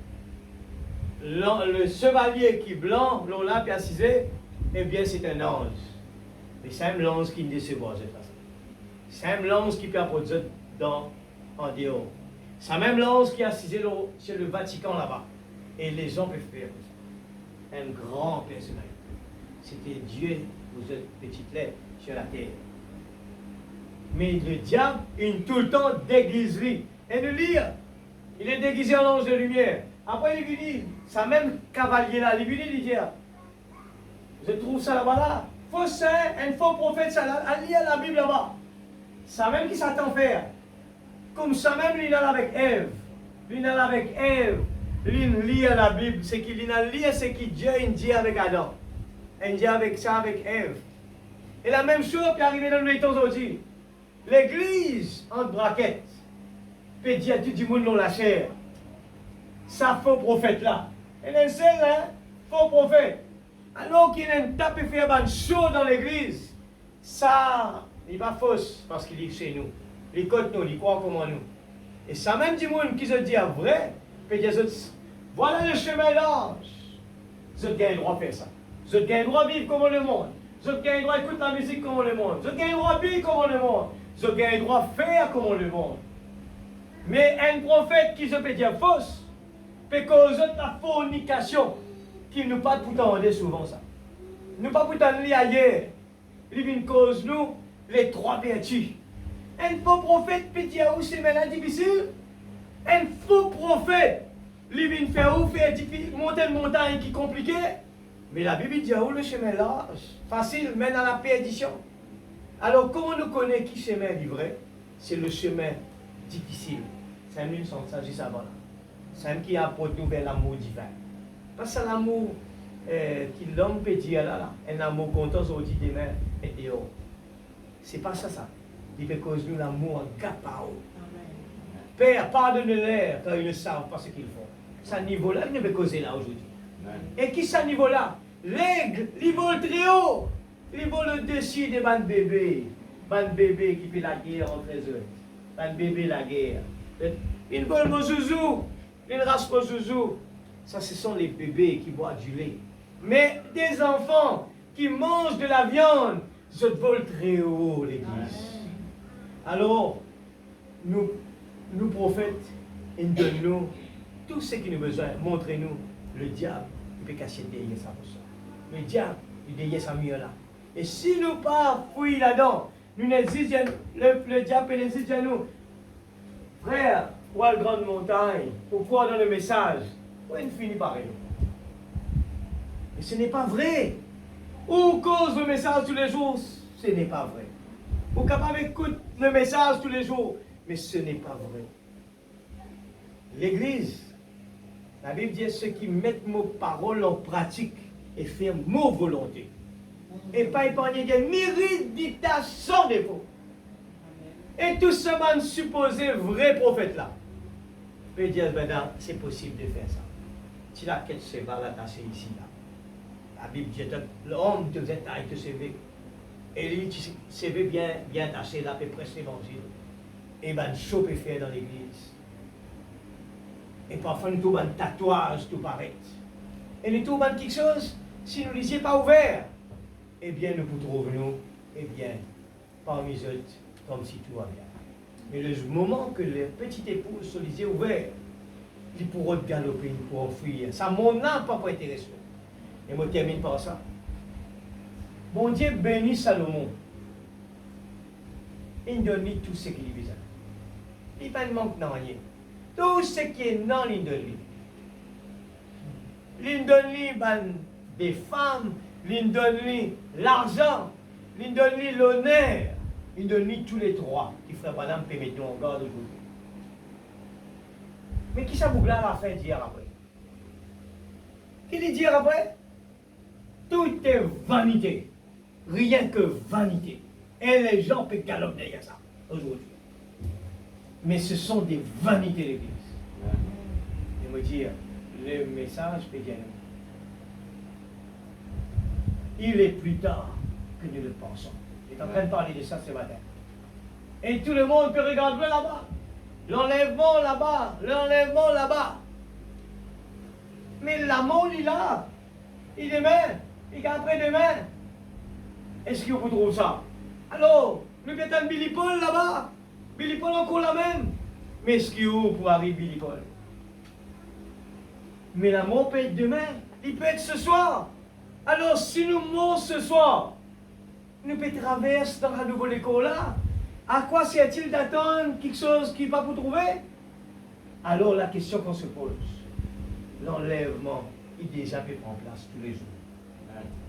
le chevalier qui est blanc, l'on l'a assisé, eh bien c'est un ange. Et c'est un ange qui ne décevoir de cette façon. C'est un ange qui peut apporter en dehors. C'est même l'ange qui est assisé sur le Vatican là-bas. Et les gens peuvent faire ça. Un grand personnage. C'était Dieu, vous êtes petite lettre sur la terre. Mais le diable, il est tout le temps déguisé. Et de lire, il est déguisé en ange de lumière. Après, il lui dit, ça même cavalier là, il lui dit, je trouve ça là-bas là. Faux saint, un faux prophète, ça à lire la Bible là-bas. Ça même qui s'attend faire. Comme ça même, il est là avec Ève. Il est là avec Ève. Il lit la Bible. C'est qu'il lit ce que Dieu dit avec Adam. Et il dit avec ça avec Ève. Et la même chose qui est arrivée dans le temps aujourd'hui. L'église, en braquette, peut dire à tout le monde dans la chair. Ça faux prophète là. Et un seul, hein, faux prophète. Alors qu'il y a un tape et faire un show dans l'église, ça, il va fausse parce qu'il est chez nous. Il compte nous, il croit comme nous. Et ça même du monde qui se dit à vrai, peut dire, voilà le chemin large. Vous avez le droit de faire ça. Vous avez le droit de vivre comme le monde. Vous avez le droit d'écouter la musique comme le monde. Vous avez le droit de vivre comme le monde. Vous avez le droit de faire comme le monde. Mais un prophète qui se peut dire fausse, peut causer de la fornication, qui nous pas tout entendre souvent ça. Nous pas tout entendre ailleurs. Il vient cause nous les 3 vertus. Un faux prophète peut dire où c'est maintenant difficile. Un faux prophète, il vient faire où faire monter une montagne qui est compliquée. Mais la Bible dit où le chemin large, facile, mène à la perdition. Alors comment nous connaissons qui chemin est vrai? C'est le chemin difficile. C'est un s'agit avant là. C'est un qui apporte nous vers l'amour divin. Parce que l'amour qui l'homme peut dire là, un amour content aujourd'hui demain et dehors. C'est pas ça ça. Il fait cause nous l'amour en capao. Père, pardonne-leur car ils ne savent pas ce qu'ils font. C'est à niveau-là, il ne peut causer là aujourd'hui. Et qui c'est à niveau-là? L'aigle, il vole très haut. Il vole au-dessus des bandes bébés. un bébé qui fait la guerre entre eux. Un bébé la guerre. Une bonne mozouzou, une race mozouzou. Ça, ce sont les bébés qui boivent du lait. Mais des enfants qui mangent de la viande, je vole très haut l'église. Alors, nous prophètes, ils donnent nous tout ce qui nous besoin. Montrez-nous le diable, il peut casser derrière ça pour ça. Le diable, il derrière ça mieux là. Et si nous pas fouillons là-dedans, nous le diable peut nous dire à nous, frère, pour la grande montagne, pour croire dans le message, on finit par rien. Mais ce n'est pas vrai. Ou cause le message tous les jours, ce n'est pas vrai. Ou capable d'écouter le message tous les jours, mais ce n'est pas vrai. L'Église, la Bible dit ceux qui mettent nos paroles en pratique et font nos volontés. Et pas épargner des mérites d'État sans défaut. Et tout ce monde supposé vrai prophète là. peut dire, maintenant, c'est possible de faire ça. Si la quête se va l'attacher ici, là. La Bible dit, l'homme devait être sauvé. Et lui, tu veut bien taché là, peu près l'évangile. Et ben, chaud peut faire dans l'église. Et parfois, nous trouvons un tatouage, tout paraît. Et nous trouvons quelque chose, si nous ne l'étions pas ouvert, eh bien, nous vous trouvons, eh bien, parmi eux, comme si tout va bien. Mais le moment que les petites épouses sont les yeux ouverts, ils pourront galoper, ils pourront fuir. Ça, mon âme, pas intéressant. Et moi, je termine par ça. Bon Dieu bénit Salomon. Il donne tout ce qu'il a besoin. Il ne manque de rien. Tout ce qui est non, il donne. Il donne des femmes, il donne l'argent, il donne l'honneur, il donne tous les trois. Qui ferait madame peut mettre en garde aujourd'hui. Mais qui ça vous a la fin dire après? Qui dit dire après? Tout est vanité. Rien que vanité. Et les gens peuvent galoper derrière ça, aujourd'hui. Mais ce sont des vanités de l'Église. Je me dire, le message peut bien. Il est plus tard que nous le pensons. Je suis en train de parler de ça ce matin. Et tout le monde peut regarder là-bas. L'enlèvement là-bas. L'enlèvement là-bas. Mais l'amour, il est là. Il est demain. Il est après-demain. Est-ce que vous trouvez ça? Alors, nous mettons Billy Paul là-bas. Billy Paul encore la même. Mais est-ce qu'il vous pour arriver Billy Paul? Mais l'amour peut être demain. Il peut être ce soir. Alors, si nous mourons ce soir, nous peut traverser dans la nouvelle école là. À quoi sert-il d'attendre quelque chose qui va vous trouver? Alors, la question qu'on se pose, l'enlèvement, il déjà peut prendre place tous les jours.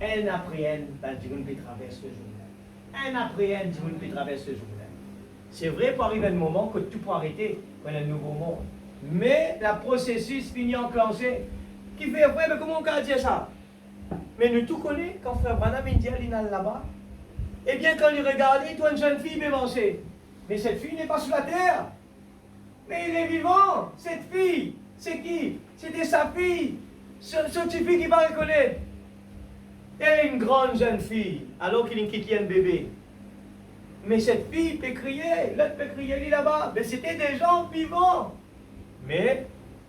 Un après un, Dieu peut traverser ce jour-là. Un après un, Dieu peut traverser ce jour-là. C'est vrai, pour arriver un moment que tout peut arrêter, qu'on a un nouveau monde. Mais le processus finit enclenché. Qui fait, frère, mais comment on peut dire ça? Mais nous tout connaissons, quand frère Branham dit à l'Inal là-bas, eh bien, quand il regarde, il trouve une jeune fille m'évancée. Mais cette fille n'est pas sur la terre. Mais il est vivant. Cette fille, c'est qui? C'était sa fille. Cette fille qui va reconnaître. Elle est une grande jeune fille, alors qu'il quitte un bébé. Mais cette fille peut crier, l'autre peut crier, lui là-bas. Mais c'était des gens vivants. Mais,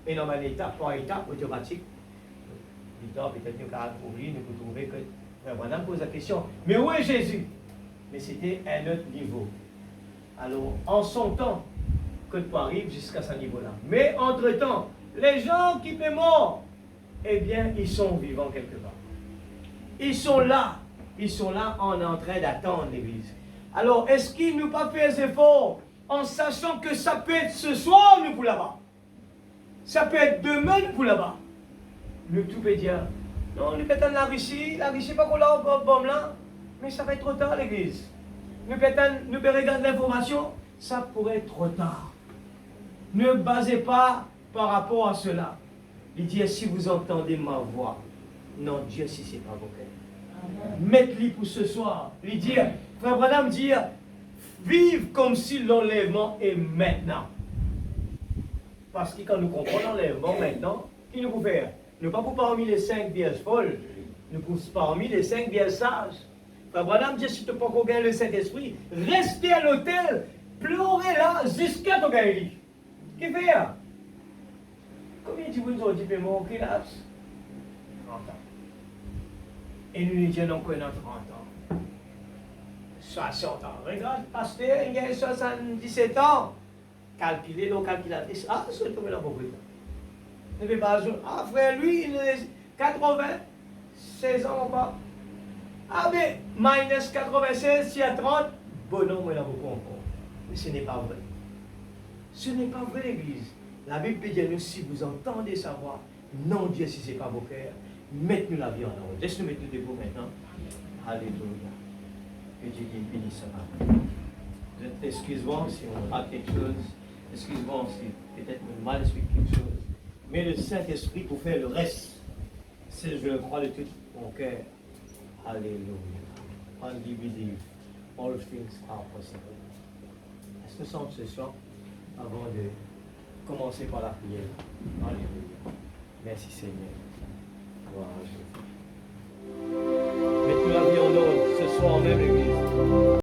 et dans un étape par étape automatique, peut-être nous avons trouvé, nous pouvons trouver que Frère Branham pose la question, mais où est Jésus? Mais c'était un autre niveau. Alors, en son temps, que tu arrives jusqu'à ce niveau-là. Mais entre-temps, les gens qui sont morts, eh bien, ils sont vivants quelque part. Ils sont là on est en train d'attendre l'Église. Alors, est-ce qu'ils n'ont pas fait des efforts en sachant que ça peut être ce soir, nous, pour là-bas? Ça peut être demain, pour là-bas. Nous, tout peut dire, non, nous peut-être la Russie pas qu'on l'a bombe là, mais ça va être trop tard, l'Église. Nous peut regarder l'information, ça pourrait être trop tard. Ne basez pas par rapport à cela. Il dit, si vous entendez ma voix, non, Dieu, si c'est pas vos cœurs. Mettez-les pour ce soir. Il dit, Frère Branham dit, vive comme si l'enlèvement est maintenant. Parce que quand nous comprenons l'enlèvement maintenant, qu'est-ce que nous pouvons faire? Nous ne pas parmi les 5 vierges folles, nous pouvons parmi les 5 vierges sages. Frère Branham dit, si tu n'as pas encore gagné le Saint-Esprit, restez à l'hôtel, pleurez là jusqu'à ton gagner. Qu'est-ce que fait là? Combien de vous ont dit, mais mon classe? 30 ans. Et nous nous disons encore dans 30 ans. 60 ans. Regarde, pasteur, il a 77 ans. Calculez nos calculatrices. Ah, c'est tombé dans beaucoup de temps. Ne fait pas ah, frère, lui, il est 96 ans encore. Ah, mais minus 96, s'il y a 30, bonhomme, il y en a beaucoup encore. Mais ce n'est pas vrai. Ce n'est pas vrai, l'Église. La Bible dit nous, si vous entendez sa voix, non Dieu, si ce n'est pas vos cœurs, mettez-nous la vie en ordre. Laisse-nous mettre debout maintenant. Alléluia. Que Dieu bénisse sa parole. Excuse-moi si on rate quelque chose. Excuse-moi si peut-être on mal expliqué quelque chose. Mais le Saint-Esprit pour faire le reste, c'est je le crois de tout mon cœur. Alléluia. And we believe all things are possible. Est-ce que ça ce soir, avant de commencer par la prière? Alléluia. Merci Seigneur. Gloire à Jésus. Mettez la vie en ordre ce soir même.